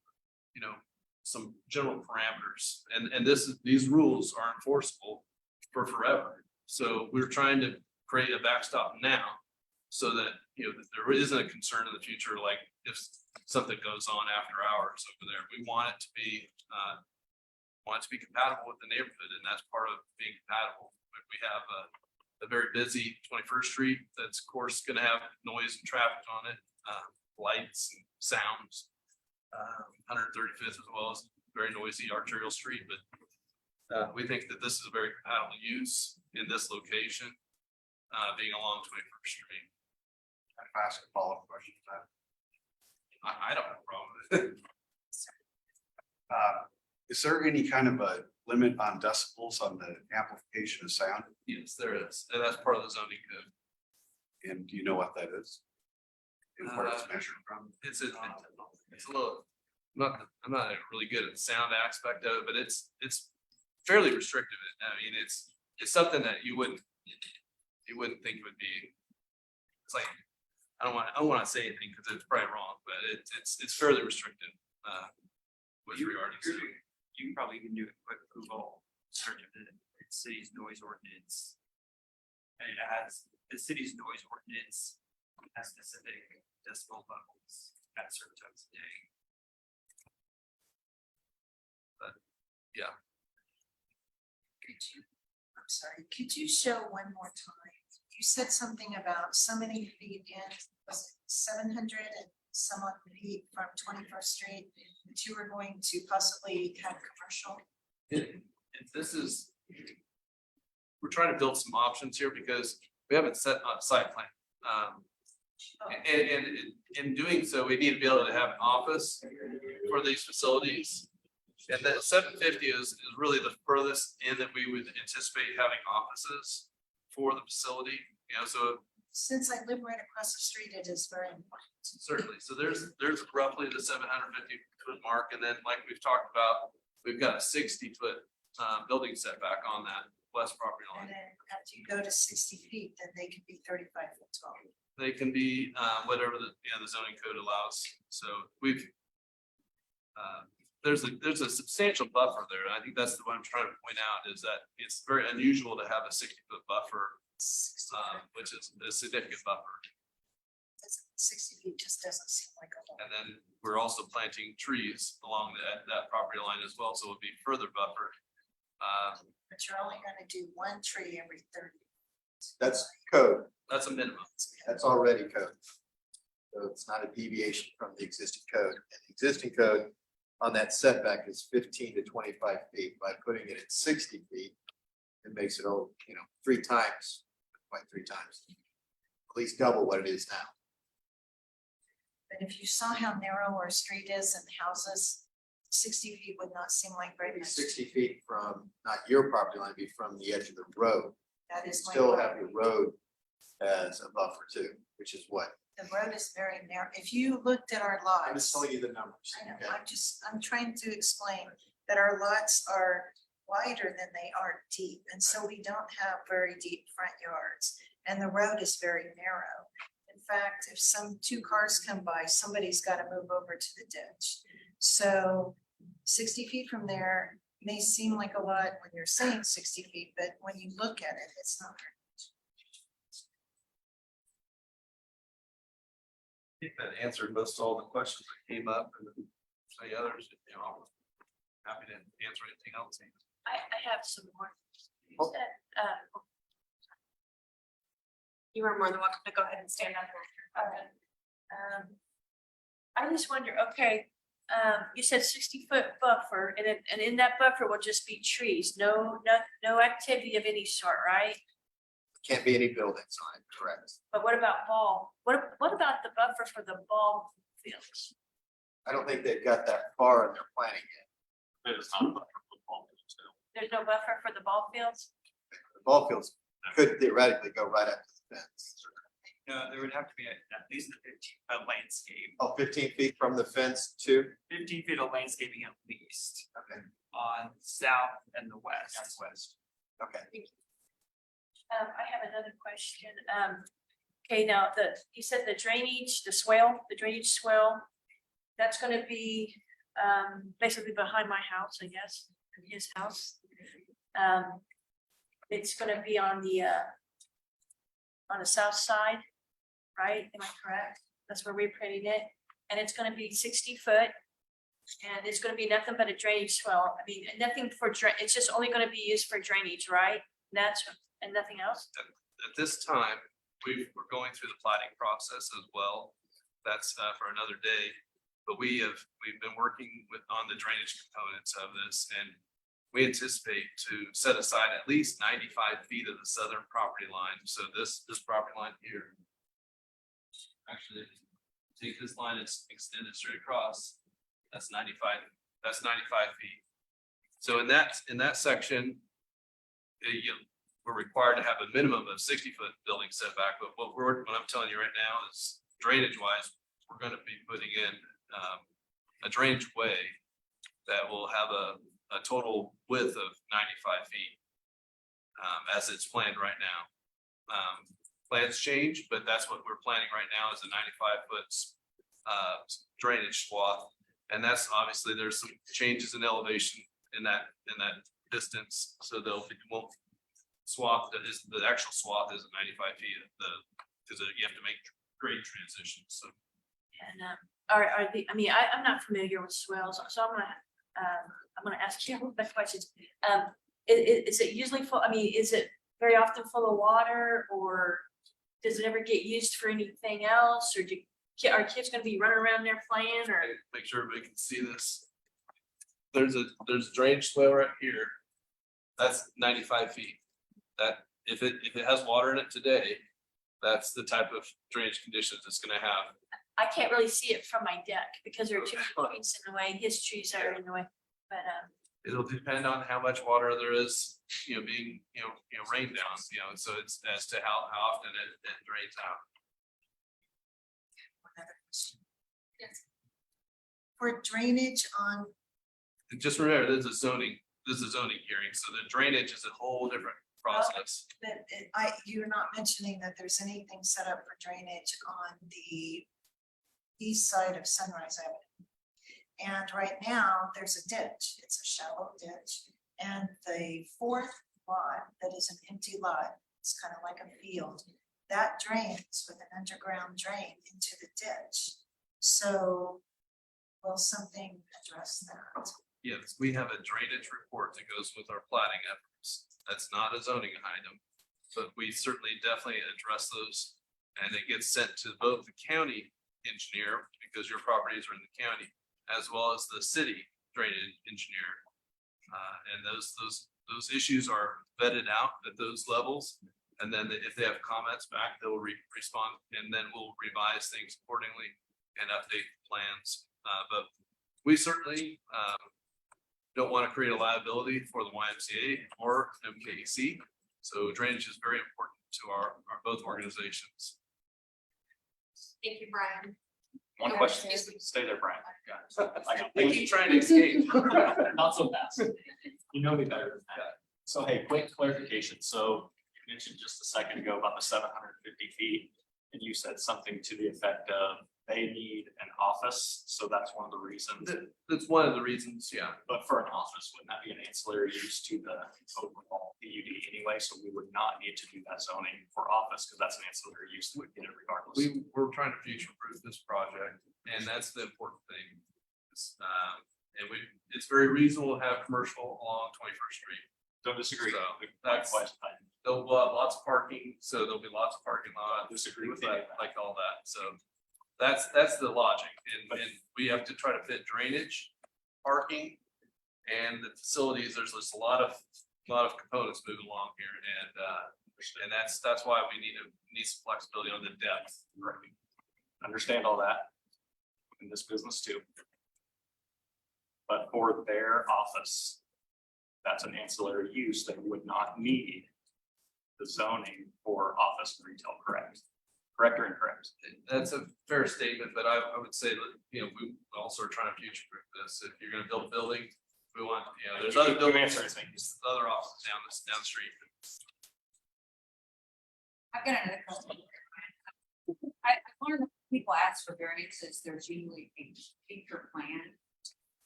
Speaker 14: some general parameters, and these rules are enforceable for forever. So we're trying to create a backstop now so that, that there isn't a concern in the future, like if something goes on after hours over there. We want it to be compatible with the neighborhood, and that's part of being compatible. We have a very busy 21st Street that's of course going to have noise and traffic on it, lights and sounds. 135th as well as very noisy arterial street, but we think that this is a very compatible use in this location, being along 21st Street.
Speaker 16: If I ask a follow-up question,
Speaker 14: I don't have a problem with it.
Speaker 16: is there any kind of a limit on decibels on the amplification of sound?
Speaker 14: Yes, there is, and that's part of the zoning code.
Speaker 16: And do you know what that is? And where it's measured from?
Speaker 14: It's a little, I'm not really good at the sound aspect of it, but it's fairly restrictive. I mean, it's something that you wouldn't think it would be. It's like, I don't want to say anything because it's probably wrong, but it's fairly restrictive with regard to.
Speaker 12: You can probably even do a quick Google search of the city's noise ordinance. And it has, the city's noise ordinance has specific decibel levels at certain times of day.
Speaker 14: But yeah.
Speaker 5: I'm sorry, could you show one more time You said something about so many feet in, was it 700 and some odd feet from 21st Street, that you were going to possibly have commercial.
Speaker 14: This is, we're trying to build some options here because we haven't set a site plan. And in doing so, we need to be able to have an office for these facilities. And that 750 is really the furthest in that we would anticipate having offices for the facility, you know, so
Speaker 5: Since I live right across the street, it is very important.
Speaker 14: certainly, so there's roughly the 750-foot mark, and then like we've talked about, we've got a 60-foot building setback on that west property
Speaker 5: And
Speaker 14: line.
Speaker 5: then after you go to 60 feet, then they can be 35 foot tall.
Speaker 14: They can be whatever the zoning code allows, so we've there's a substantial buffer there, and I think that's what I'm trying to point out, is that it's very unusual to have a 60-foot buffer, which is a significant buffer.
Speaker 5: 60 feet just doesn't seem like a lot.
Speaker 14: And then we're also planting trees along that property line as well, so it'll be further buffered.
Speaker 5: But you're only gonna do one tree every 30.
Speaker 1: That's code.
Speaker 14: That's a minimum.
Speaker 1: That's already code. So it's not a deviation from the existing code. And the existing code on that setback is 15 to 25 feet. By putting it at 60 feet, it makes it, 3 times, quite 3 times. At least double what it is now.
Speaker 5: But if you saw how narrow our street is and houses, 60 feet would not seem like very much.
Speaker 1: 60 feet from, not your property line, be from the edge of the road.
Speaker 5: That is my.
Speaker 1: Still
Speaker 5: point.
Speaker 1: have your road as a buffer too, which is what?
Speaker 5: The road is very narrow. If you looked at our lots.
Speaker 1: I'm just telling you the numbers.
Speaker 5: I know,
Speaker 1: okay?
Speaker 5: I'm trying to explain that our lots are wider than they are deep, and so we don't have very deep front yards. And the road is very narrow. In fact, if 2 cars come by, somebody's got to move over to the ditch. So 60 feet from there may seem like a lot when you're saying 60 feet, but when you look at it, it's not very much.
Speaker 14: I think that answered most all the questions that came up, and any others, I'm happy to answer anything else.
Speaker 15: I have some more.
Speaker 1: Oh.
Speaker 2: You are more than welcome to go ahead and stand up.
Speaker 15: I just wonder, okay, you said 60-foot buffer, and in that buffer will just be trees, no activity of any sort, right?
Speaker 1: Can't be any buildings on it, correct?
Speaker 15: But what about what about the buffer for the ball fields?
Speaker 1: I don't think they've got that far in their planning yet.
Speaker 13: It is not a buffer for the ball fields, so.
Speaker 15: There's no buffer for the ball fields?
Speaker 1: The ball fields could theoretically go right up to the fence.
Speaker 12: No, there would have to be at least a 15-foot landscape,
Speaker 1: 15 feet from the fence too?
Speaker 12: 15 feet of landscaping at least
Speaker 1: Okay,
Speaker 12: on south and the west.
Speaker 1: okay.
Speaker 15: I have another question. Okay, now you said the drainage swale, that's gonna be basically behind my house, I guess, and his house. It's gonna be on the south side, right? Am I correct? That's where we're putting it, and it's gonna be 60 foot. And it's gonna be nothing but a drainage swale. I mean, nothing for it's just only gonna be used for drainage, right? And nothing else?
Speaker 14: At this time, we're going through the plating process as well. That's for another day. But we've been working on the drainage components of this, and we anticipate to set aside at least 95 feet of the southern property line. So this property line here. Actually, take this line and extend it straight across. That's 95 feet. So in that section, we're required to have a minimum of 60-foot building setback, but what I'm telling you right now is drainage wise, we're going to be putting in a drainage way that will have a total width of 95 feet as it's planned right now. Plans change, but that's what we're planning right now is a 95-foot drainage swath. And that's obviously there's some changes in elevation in that distance, so won't swath, that is the actual swath is 95 feet because you have to make grade transitions. So
Speaker 15: And I'm not familiar with swales, so I'm gonna ask you the questions. Is it usually full? I mean, is it very often full of water, or does it ever get used for anything else, or are kids gonna be running around there playing, or?
Speaker 14: Make sure everybody can see this. There's a drainage swale right here. That's 95 feet. That if it has water in it today, that's the type of drainage conditions it's gonna have.
Speaker 15: I can't really see it from my deck because there are too many trees in the way, his trees are in the way, but,
Speaker 14: It'll depend on how much water there is, being, rained down, so it's as to how often it drains out.
Speaker 6: For drainage on,
Speaker 14: And just remember, this is a zoning hearing, so the drainage is a whole different process.
Speaker 6: you're not mentioning that there's anything set up for drainage on the east side of Sunrise Avenue. And right now, there's a ditch, it's a shallow ditch, and the fourth lot, that is an empty lot, it's kind of like a field. That drains with an underground drain into the ditch. So will something address that?
Speaker 14: Yes, we have a drainage report that goes with our plating efforts. That's not a zoning item, but we certainly definitely address those. And it gets sent to both the county engineer, because your properties are in the county, as well as the city drainage engineer. And those issues are vetted out at those levels. And then if they have comments back, they'll respond, and then we'll revise things accordingly and update the plans. But we certainly don't want to create a liability for the YMCA or MKEC. So drainage is very important to our both organizations.
Speaker 2: Thank you, Brian.
Speaker 13: One question, stay there, Brian.
Speaker 14: They keep trying to escape.
Speaker 13: Not so fast. You know me better than that. So hey, quick clarification. So you mentioned just a second ago about the 750 feet. And you said something to the effect of they need an office. So that's one of the reasons.
Speaker 14: That's one of the reasons, yeah.
Speaker 13: But for an office, wouldn't that be an ancillary use to the overall PUD anyway? So we would not need to do that zoning for office because that's an ancillary use that would get it regardless.
Speaker 14: We're trying to future-proof this project, and that's the important thing. And it's very reasonable to have commercial along 21st Street.
Speaker 13: Don't disagree.
Speaker 14: So
Speaker 13: That's
Speaker 14: there'll be lots of parking, so there'll be lots of parking lot.
Speaker 13: Disagree with
Speaker 14: that,
Speaker 13: that.
Speaker 14: like all that. So that's the logic, and we have to try to fit drainage, parking, and the facilities. There's just a lot of components moving along here, and that's why we need some flexibility on the depth.
Speaker 13: Right. Understand all that in this business too. But for their office, that's an ancillary use that would not need the zoning for office and retail, correct? Correct or incorrect?
Speaker 14: That's a fair statement, but I would say that, we also are trying to future-proof this. If you're gonna build a building, we want, there's other buildings, other offices down the street.
Speaker 7: I've got another question. I learned when people ask for variances, there's usually a feature plan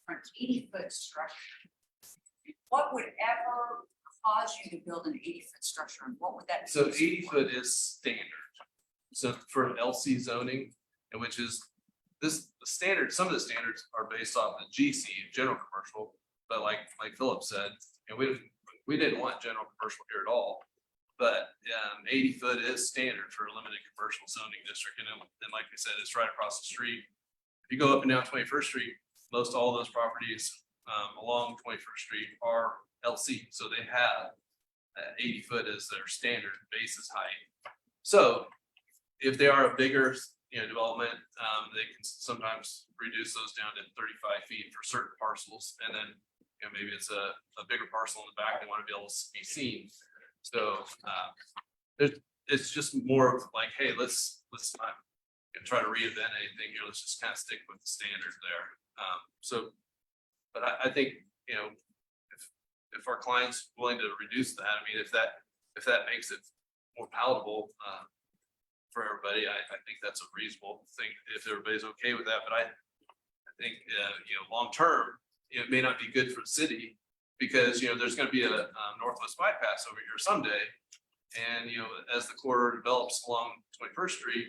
Speaker 7: for an 80-foot structure. What would ever cause you to build an 80-foot structure, and what would that?
Speaker 14: So 80-foot is standard. So for an LC zoning, and which is the standard, some of the standards are based off the GC, general commercial, but like Philip said, and we didn't want general commercial here at all. But 80-foot is standard for a limited commercial zoning district, and like I said, it's right across the street. If you go up and down 21st Street, most all those properties along 21st Street are LC, so they have 80-foot as their standard basis height. So if they are a bigger, development, they can sometimes reduce those down to 35 feet for certain parcels, and then maybe it's a bigger parcel in the back they want to be able to be seen. So it's just more of like, hey, let's not try to reinvent anything here. Let's just kind of stick with the standards there. But I think, if our client's willing to reduce that, I mean, if that makes it more palatable for everybody, I think that's a reasonable thing if everybody's okay with that. But I think, long term, it may not be good for the city because, there's going to be a Northwest bypass over here someday. And, as the corridor develops along 21st Street,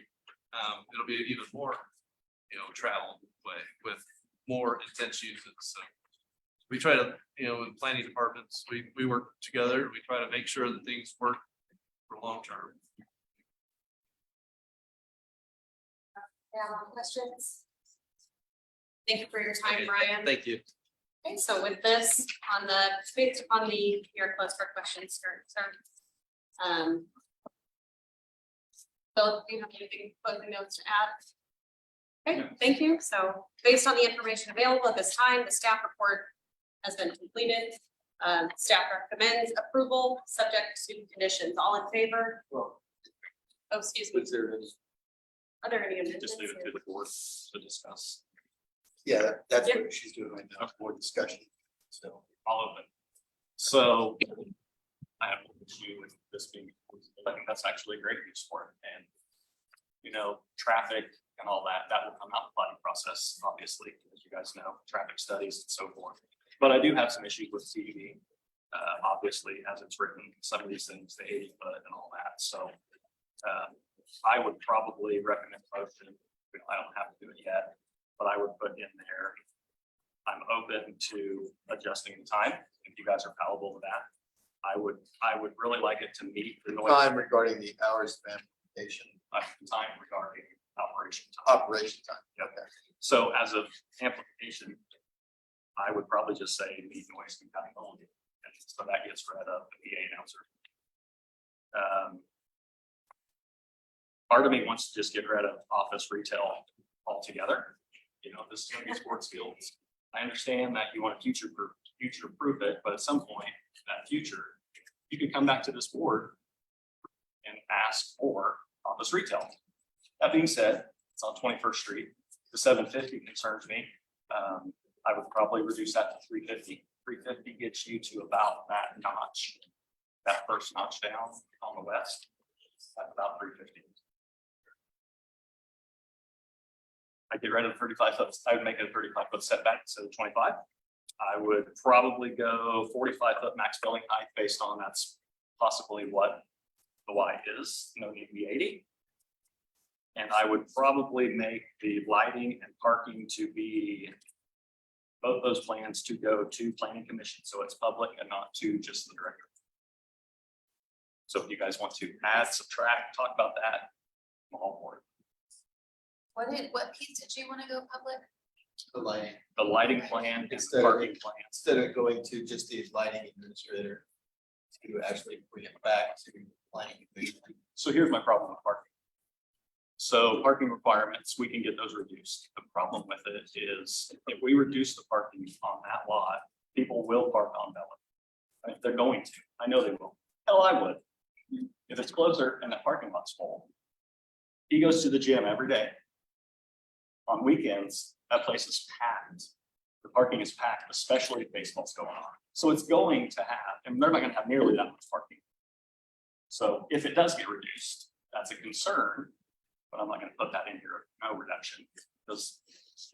Speaker 14: it'll be even more, travel way with more intense uses. So we try to, in planning departments, we work together. We try to make sure that things work for long term.
Speaker 2: More questions? Thank you for your time, Brian.
Speaker 14: Thank you.
Speaker 2: Okay, so with this, based upon your close for questions, sir. Bill, do you have anything closing notes to add? Okay, thank you. So based on the information available at this time, the staff report has been completed. Staff recommends approval, subject to conditions. All in favor?
Speaker 1: Well,
Speaker 2: Oh, excuse me.
Speaker 1: is there any?
Speaker 2: Are there any amendments?
Speaker 13: Just leave it to the board to discuss.
Speaker 1: Yeah, that's
Speaker 2: Yeah.
Speaker 1: what she's doing right now, board discussion. So.
Speaker 13: All of it. So I have no issue with this being, I think that's actually a great use for it. And, you know, traffic and all that, that will come out in the planning process, obviously, as you guys know, traffic studies and so forth. But I do have some issues with CUD, obviously, as it's written, some of these things, the 80 foot and all that. So I would probably recommend motion. I don't have to do it yet, but I would put in there. I'm open to adjusting the time if you guys are palatable with that. I would really like it to meet the noise.
Speaker 1: Time regarding the hours of amplification,
Speaker 13: Time regarding operation time.
Speaker 1: operation time.
Speaker 13: Okay. So as of amplification, I would probably just say meet noise compatibility. And so that gets rid of the PA announcer. Part of me wants to just get rid of office retail altogether. You know, this is gonna be sports fields. I understand that you want to future proof it, but at some point, that future, you could come back to this board and ask for office retail. That being said, it's on 21st Street. The 750 concerns me. I would probably reduce that to 350. 350 gets you to about that notch, that first notch down on the west. That's about 350. I get rid of 35 foot. I would make it a 35 foot setback instead of 25. I would probably go 45 foot max building height based on that's possibly what the Y is. No need to be 80. And I would probably make the lighting and parking to be both those plans to go to planning commission. So it's public and not to just the director. So if you guys want to add, subtract, talk about that, I'm all for it.
Speaker 2: What piece did you want to go public?
Speaker 1: The lighting,
Speaker 13: The lighting plan and the
Speaker 1: Instead of-
Speaker 13: parking plan.
Speaker 1: instead of going to just the lighting administrator, to actually bring it back to planning commission.
Speaker 13: So here's my problem with parking. So parking requirements, we can get those reduced. The problem with it is if we reduce the parking on that lot, people will park on Bella. If they're going to, I know they will. Hell, I would. If it's closer and the parking lot's full. He goes to the gym every day. On weekends, that place is packed. The parking is packed, especially if baseball's going on. So it's going to have, and they're not gonna have nearly that much parking. So if it does get reduced, that's a concern, but I'm not gonna put that in here, no reduction. Just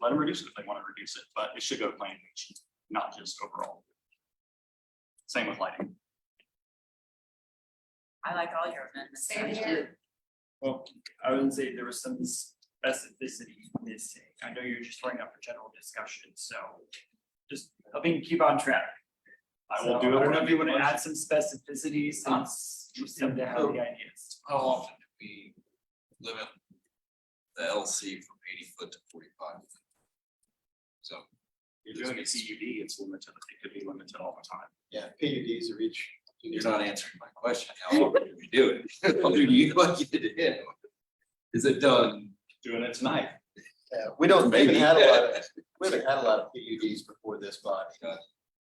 Speaker 13: let them reduce it if they want to reduce it, but it should go to planning commission, not just overall. Same with lighting.
Speaker 5: I like all your amendments.
Speaker 2: Same here.
Speaker 12: Well, I would say there was some specificity missing. I know you're just throwing up for general discussion, so just helping keep on track.
Speaker 13: I will
Speaker 12: So
Speaker 13: do it.
Speaker 12: I don't know if you want to add some specificity since you seem to have the ideas.
Speaker 11: How often do we limit the LC from 80 foot to 45? So.
Speaker 13: You're doing a PUD, it's limited, it could be limited all the time.
Speaker 1: Yeah, PUDs are each.
Speaker 11: You're not answering my question. How often do we do it? How often do you like it to him? Is it done?
Speaker 13: Doing it tonight.
Speaker 1: Yeah, we haven't
Speaker 11: Maybe.
Speaker 1: had a lot of PUDs before this body.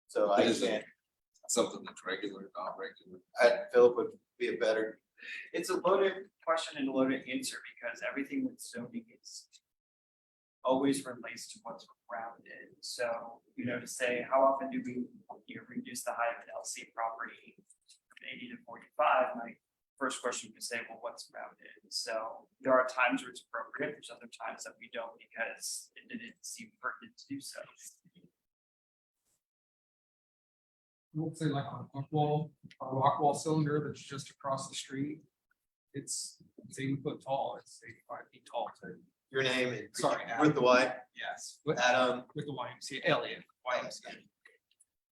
Speaker 1: So I
Speaker 11: Is it
Speaker 1: can't,
Speaker 11: something that's regular, not regular?
Speaker 1: Philip would be a better,
Speaker 12: It's a loaded question and a loaded answer because everything with zoning is always relates to what's around it. So, you know, to say, how often do we, reduce the height of an LC property from 80 to 45? My first question would say, well, what's around it? So there are times where it's appropriate, there's other times that we don't because it didn't seem pertinent to do so.
Speaker 17: We'll say like on a rock wall cylinder that's just across the street. It's 80 foot tall, it's 85 feet tall too.
Speaker 1: your name and.
Speaker 17: Sorry,
Speaker 1: With the Y,
Speaker 17: Yes. With
Speaker 1: Adam,
Speaker 17: with the YMCA, Elliot, YMCA.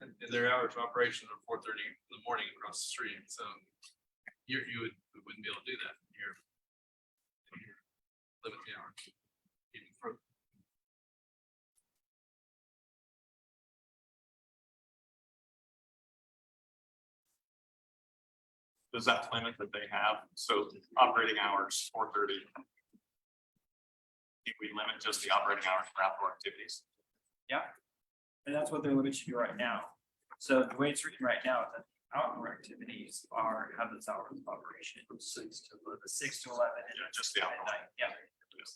Speaker 11: And their average operation are 4:30 in the morning across the street, so wouldn't be able to do that. You're limit the hours.
Speaker 13: Does that limit that they have? So operating hours, 4:30. If we limit just the operating hours for outdoor activities.
Speaker 12: Yeah. And that's what they're limited to right now. So the way it's written right now, is that outdoor activities have this hours of operation, 6 to 11. And
Speaker 13: Yeah, just the
Speaker 12: at
Speaker 13: outdoor.
Speaker 12: night. Yeah.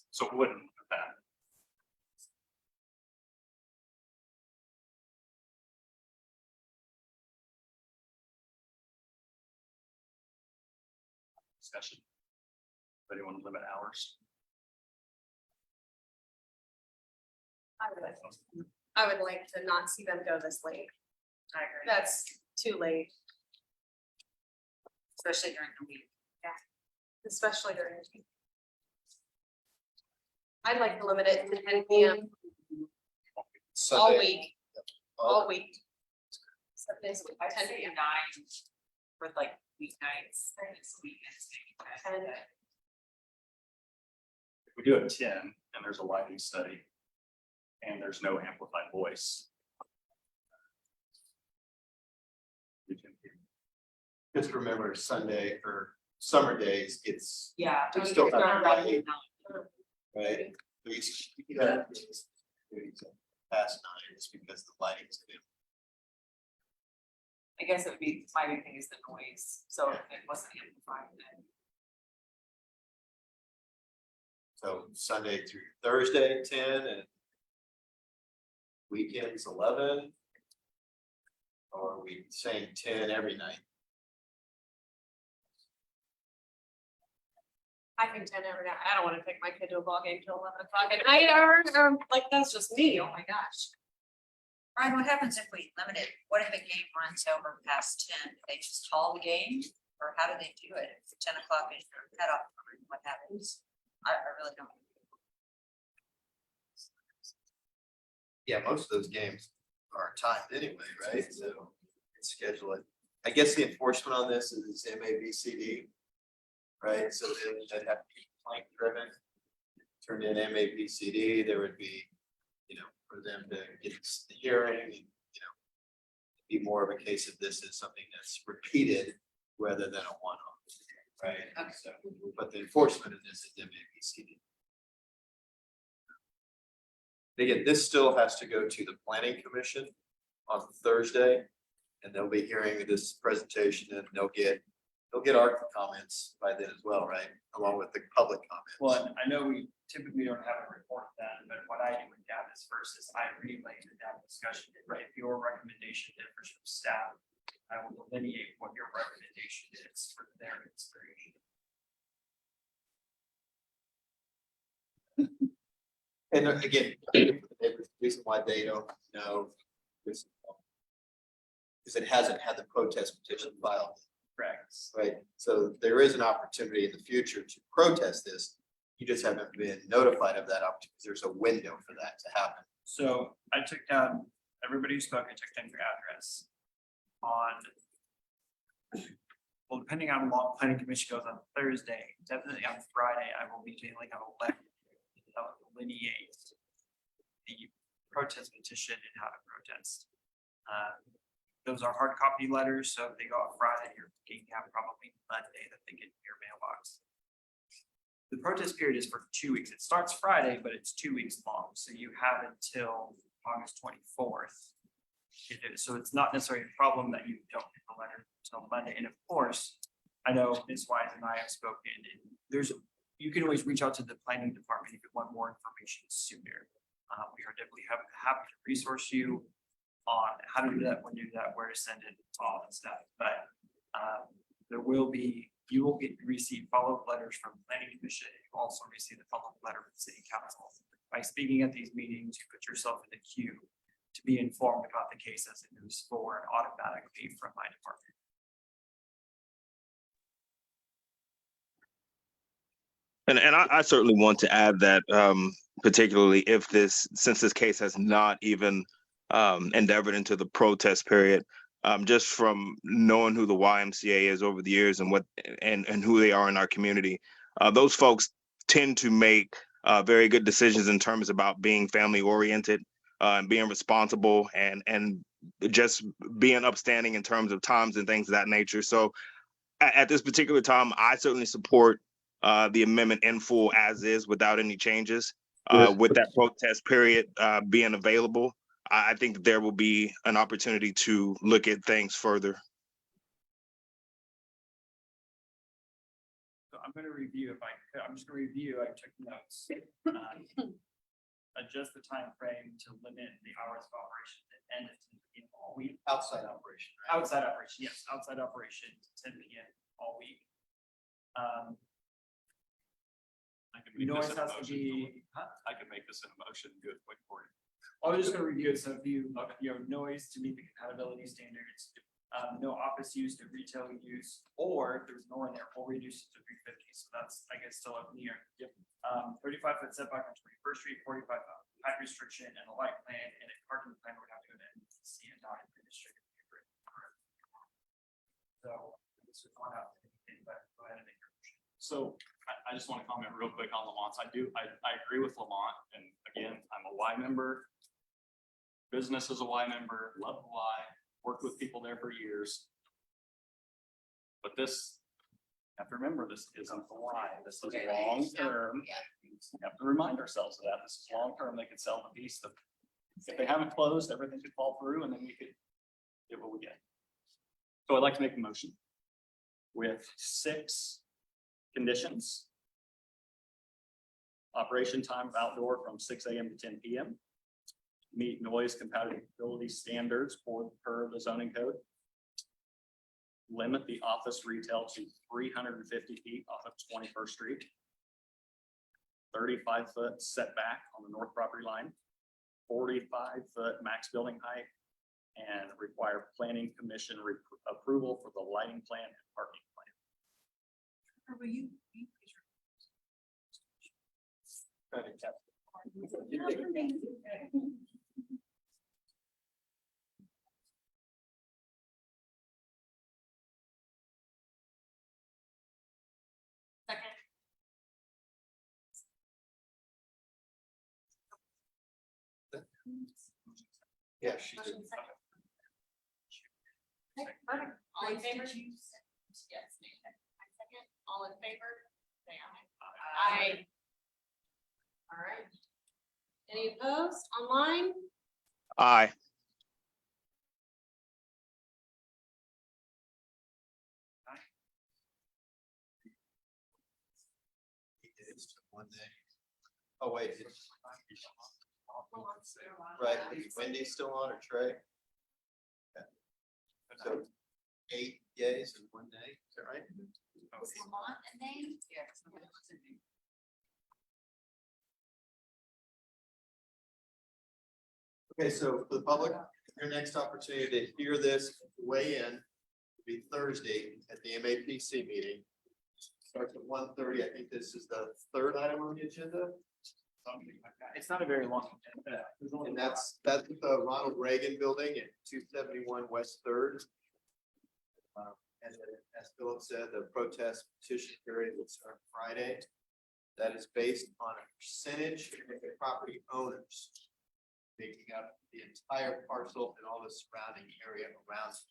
Speaker 13: So it wouldn't limit that. Discussion. Anybody want to limit hours?
Speaker 2: I would like to not see them go this late.
Speaker 7: I agree,
Speaker 2: That's too late,
Speaker 7: especially during the week.
Speaker 2: especially during. the week. I'd like to limit it to 10 p.m. all
Speaker 1: Sunday,
Speaker 2: week, all week. 7 days a week,
Speaker 7: I'd
Speaker 2: 10
Speaker 7: say
Speaker 2: p.m.
Speaker 7: 9 for like weeknights, weekends, maybe.
Speaker 2: 10.
Speaker 13: If we do it 10 and there's a lighting study and there's no amplified voice. we can-
Speaker 1: just remember Sunday or summer days, it's,
Speaker 7: Yeah.
Speaker 1: We
Speaker 7: don't
Speaker 1: still
Speaker 7: get
Speaker 1: have
Speaker 7: started
Speaker 1: light.
Speaker 7: at 9.
Speaker 1: right? You got past 9 is because the lighting's good.
Speaker 7: I guess it would be, my big thing is the noise, so if it wasn't amplified, then.
Speaker 1: So Sunday through Thursday, 10 and weekends 11. Or are we saying 10 every night?
Speaker 2: I think 10 every night. I don't want to take my kid to a ball game till 11 o'clock at night or like, that's just me. Oh my gosh.
Speaker 7: Brian, what happens if we limit it? What if a game runs over past 10? Do they just call the game? Or how do they do it? If 10 o'clock is their cutoff, what happens? I really don't.
Speaker 1: Yeah, most of those games are timed anyway, right? So schedule it. I guess the enforcement on this is MABCD. Right, so then they'd have to be plank driven. Turn in MABCD, there would be, for them to get the hearing, and, be more of a case of this is something that's repeated rather than a one-off, right?
Speaker 7: Okay.
Speaker 1: So, but the enforcement of this is MABCD. Again, this still has to go to the planning commission on Thursday, and they'll be hearing this presentation, and they'll get our comments by then as well, right? Along with the public comments.
Speaker 12: Well, and I know we typically don't have a report then, but what I do with Davis first is I relay the Davis discussion, right? If your recommendation differs from staff, I will delineate what your recommendation is for their consideration.
Speaker 1: And again, the reason why they don't know this. Because it hasn't had the protest petition filed.
Speaker 12: Correct.
Speaker 1: Right, so there is an opportunity in the future to protest this. You just haven't been notified of that opportunity. There's a window for that to happen.
Speaker 12: So I took down, everybody who spoke, I took down your address on. Well, depending on how long planning commission goes on Thursday, definitely on Friday, I will be dealing on a letter that will delineate the protest petition and how to protest. Those are hard copy letters, so if they go out Friday, you're going to have probably Monday that they get in your mailbox. The protest period is for 2 weeks. It starts Friday, but it's 2 weeks long, so you have until August 24th. So it's not necessarily a problem that you don't get the letter until Monday. And of course, I know Ms. Wise and I have spoken, and you can always reach out to the planning department if you want more information sooner. We are definitely happy to resource you on how to do that, when to do that, where to send it, all that stuff. But you will receive follow-up letters from the planning commission. You also receive the follow-up letter from the city council. By speaking at these meetings, you put yourself in the queue to be informed about the case as it moves forward automatically from my department.
Speaker 4: And I certainly want to add that, particularly since this case has not even endeavored into the protest period, just from knowing who the YMCA is over the years and and who they are in our community, those folks tend to make very good decisions in terms about being family oriented and being responsible and just being upstanding in terms of times and things of that nature. So at this particular time, I certainly support the amendment in full as is without any changes. With that protest period being available, I think that there will be an opportunity to look at things further.
Speaker 12: So I'm gonna review I'm just gonna review, I took notes. Adjust the time frame to limit the hours of operation to end at 10 p.m. all week.
Speaker 1: Outside operation. right?
Speaker 12: Outside operation, yes, outside operation to 10 p.m. all week.
Speaker 13: I can make
Speaker 12: Noise
Speaker 13: this in a
Speaker 12: has to
Speaker 13: motion.
Speaker 12: be,
Speaker 13: I can make this in a motion, and do it quick for you.
Speaker 12: I was just gonna review it, so if you, noise to meet the compatibility standards, no office use, no retail use, or if there's more in there, we'll reduce it to 350, so that's, I guess, still up near. 35-foot setback on 21st Street, 45 height restriction and a light plan, and a parking plan would have to go to NC and not in the district. So, this would one out, but go ahead and make your motion.
Speaker 13: So I just want to comment real quick on Lamont's. I agree with Lamont, and again, I'm a Y member. Business is a Y member, love the Y, worked with people there for years. But this, you have to remember, this isn't the Y, this is long term. We have to remind ourselves of that. This is long term. They could sell the piece that if they haven't closed, everything could fall through and then we could get what we get. So I'd like to make a motion with 6 conditions. Operation time of outdoor from 6 a.m. to 10 p.m. Meet noise compatibility standards per the zoning code. Limit the office retail to 350 feet off of 21st Street. 35-foot setback on the north property line. 45-foot max building height. And require planning commission approval for the lighting plan and parking plan.
Speaker 5: Will you?
Speaker 2: Second.
Speaker 1: Yeah, she did.
Speaker 2: Motion second. Okay, perfect. All in favor? Yes. I second. All in favor? Say aye. Aye. All right. Any opposed online?
Speaker 4: Aye.
Speaker 1: It's one day. Oh, wait. Right, is Wendy still on or Trey? Okay. So 8 yays and 1 nay, is that right?
Speaker 7: Is Lamont a name? Yes.
Speaker 1: Okay, so for the public, your next opportunity to hear this, weigh in, will be Thursday at the MAPC meeting. Starts at 1:30. I think this is the 3rd item on the agenda.
Speaker 12: Something like that. It's not a very long. There's only
Speaker 1: And that's the Ronald Reagan Building at 271 West 3rd. And then, as Philip said, the protest petition period will start Friday. That is based on a percentage of the property owners making up the entire parcel and all the surrounding area around it.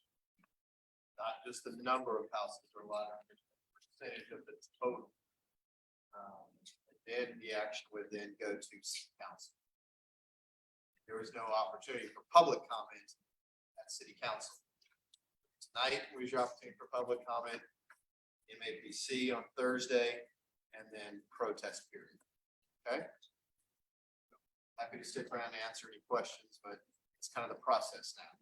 Speaker 1: Not just the number of houses or lot, percentage of the total. Then the action would then go to city council. There was no opportunity for public comment at city council. Tonight was your opportunity for public comment, MAPC on Thursday, and then protest period. Okay? Happy to stick around and answer any questions, but it's kind of the process now.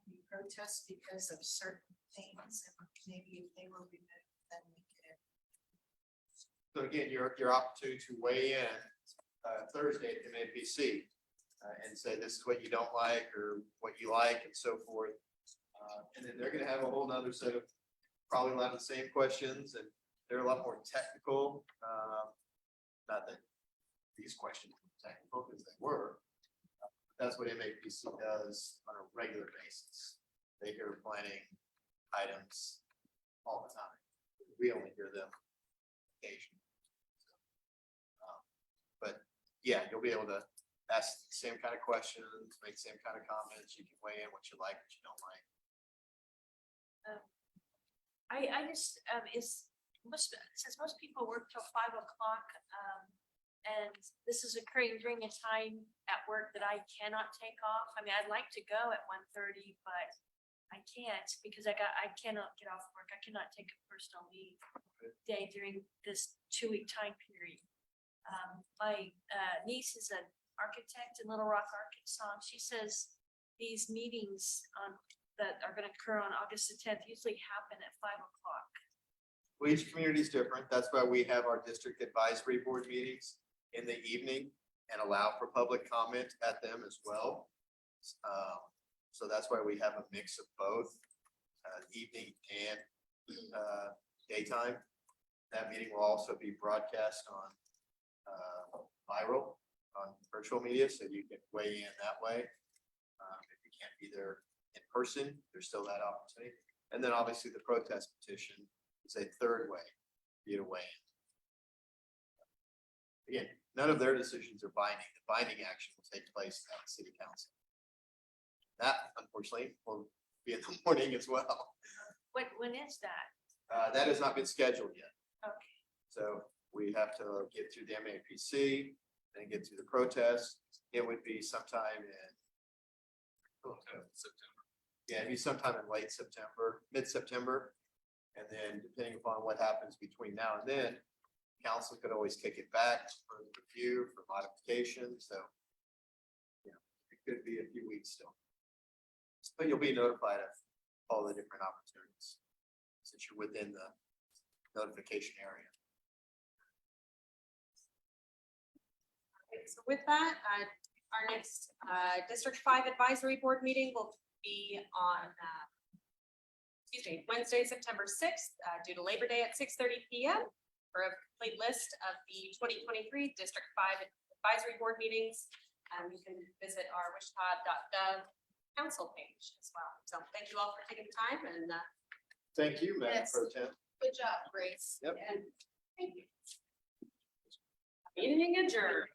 Speaker 6: Can we protest because of certain things, and maybe if they were removed, then we could.
Speaker 1: So again, your opportunity to weigh in Thursday at MAPC and say this is what you don't like or what you like and so forth. And then they're gonna have a whole nother set of probably a lot of the same questions, and they're a lot more technical. Not that these questions were technical because they were. That's what MAPC does on a regular basis. They hear planning items all the time. We only hear them occasionally. But yeah, you'll be able to ask the same kind of questions, make the same kind of comments. You can weigh in what you like, what you don't like.
Speaker 15: I just, since most people work till 5 o'clock, and this is occurring during a time at work that I cannot take off. I mean, I'd like to go at 1:30, but I can't because I cannot get off work. I cannot take a personal leave day during this 2-week time period. My niece is an architect in Little Rock, Arkansas. She says these meetings that are gonna occur on August the 10th usually happen at 5 o'clock.
Speaker 1: Well, each community is different. That's why we have our district advisory board meetings in the evening and allow for public comment at them as well. So that's why we have a mix of both, evening and daytime. That meeting will also be broadcast on viral, on virtual media, so you can weigh in that way. If you can't be there in person, there's still that opportunity. And then obviously the protest petition is a third way for you to weigh in. Again, none of their decisions are binding. The binding action will take place at the city council. That unfortunately will be in the morning as well.
Speaker 15: When is that?
Speaker 1: That has not been scheduled yet.
Speaker 15: Okay.
Speaker 1: So we have to get through the MAPC, then get through the protest. It would be sometime in
Speaker 14: September.
Speaker 1: Yeah, it'd be sometime in late September, mid-September. And then depending upon what happens between now and then, council could always kick it back for review, for modification, so. You know, it could be a few weeks still. But you'll be notified of all the different opportunities, since you're within the notification area.
Speaker 2: Okay, so with that, our next District 5 Advisory Board meeting will be on Wednesday, September 6th, due to Labor Day at 6:30 p.m. For a complete list of the 2023 District 5 Advisory Board meetings, you can visit our wichita.gov council page as well. So thank you all for taking the time and
Speaker 1: Thank you, Madam
Speaker 2: Yes.
Speaker 1: Pro Tem.
Speaker 2: good job, Grace.
Speaker 1: Yep.
Speaker 2: And thank you. Meeting adjourned.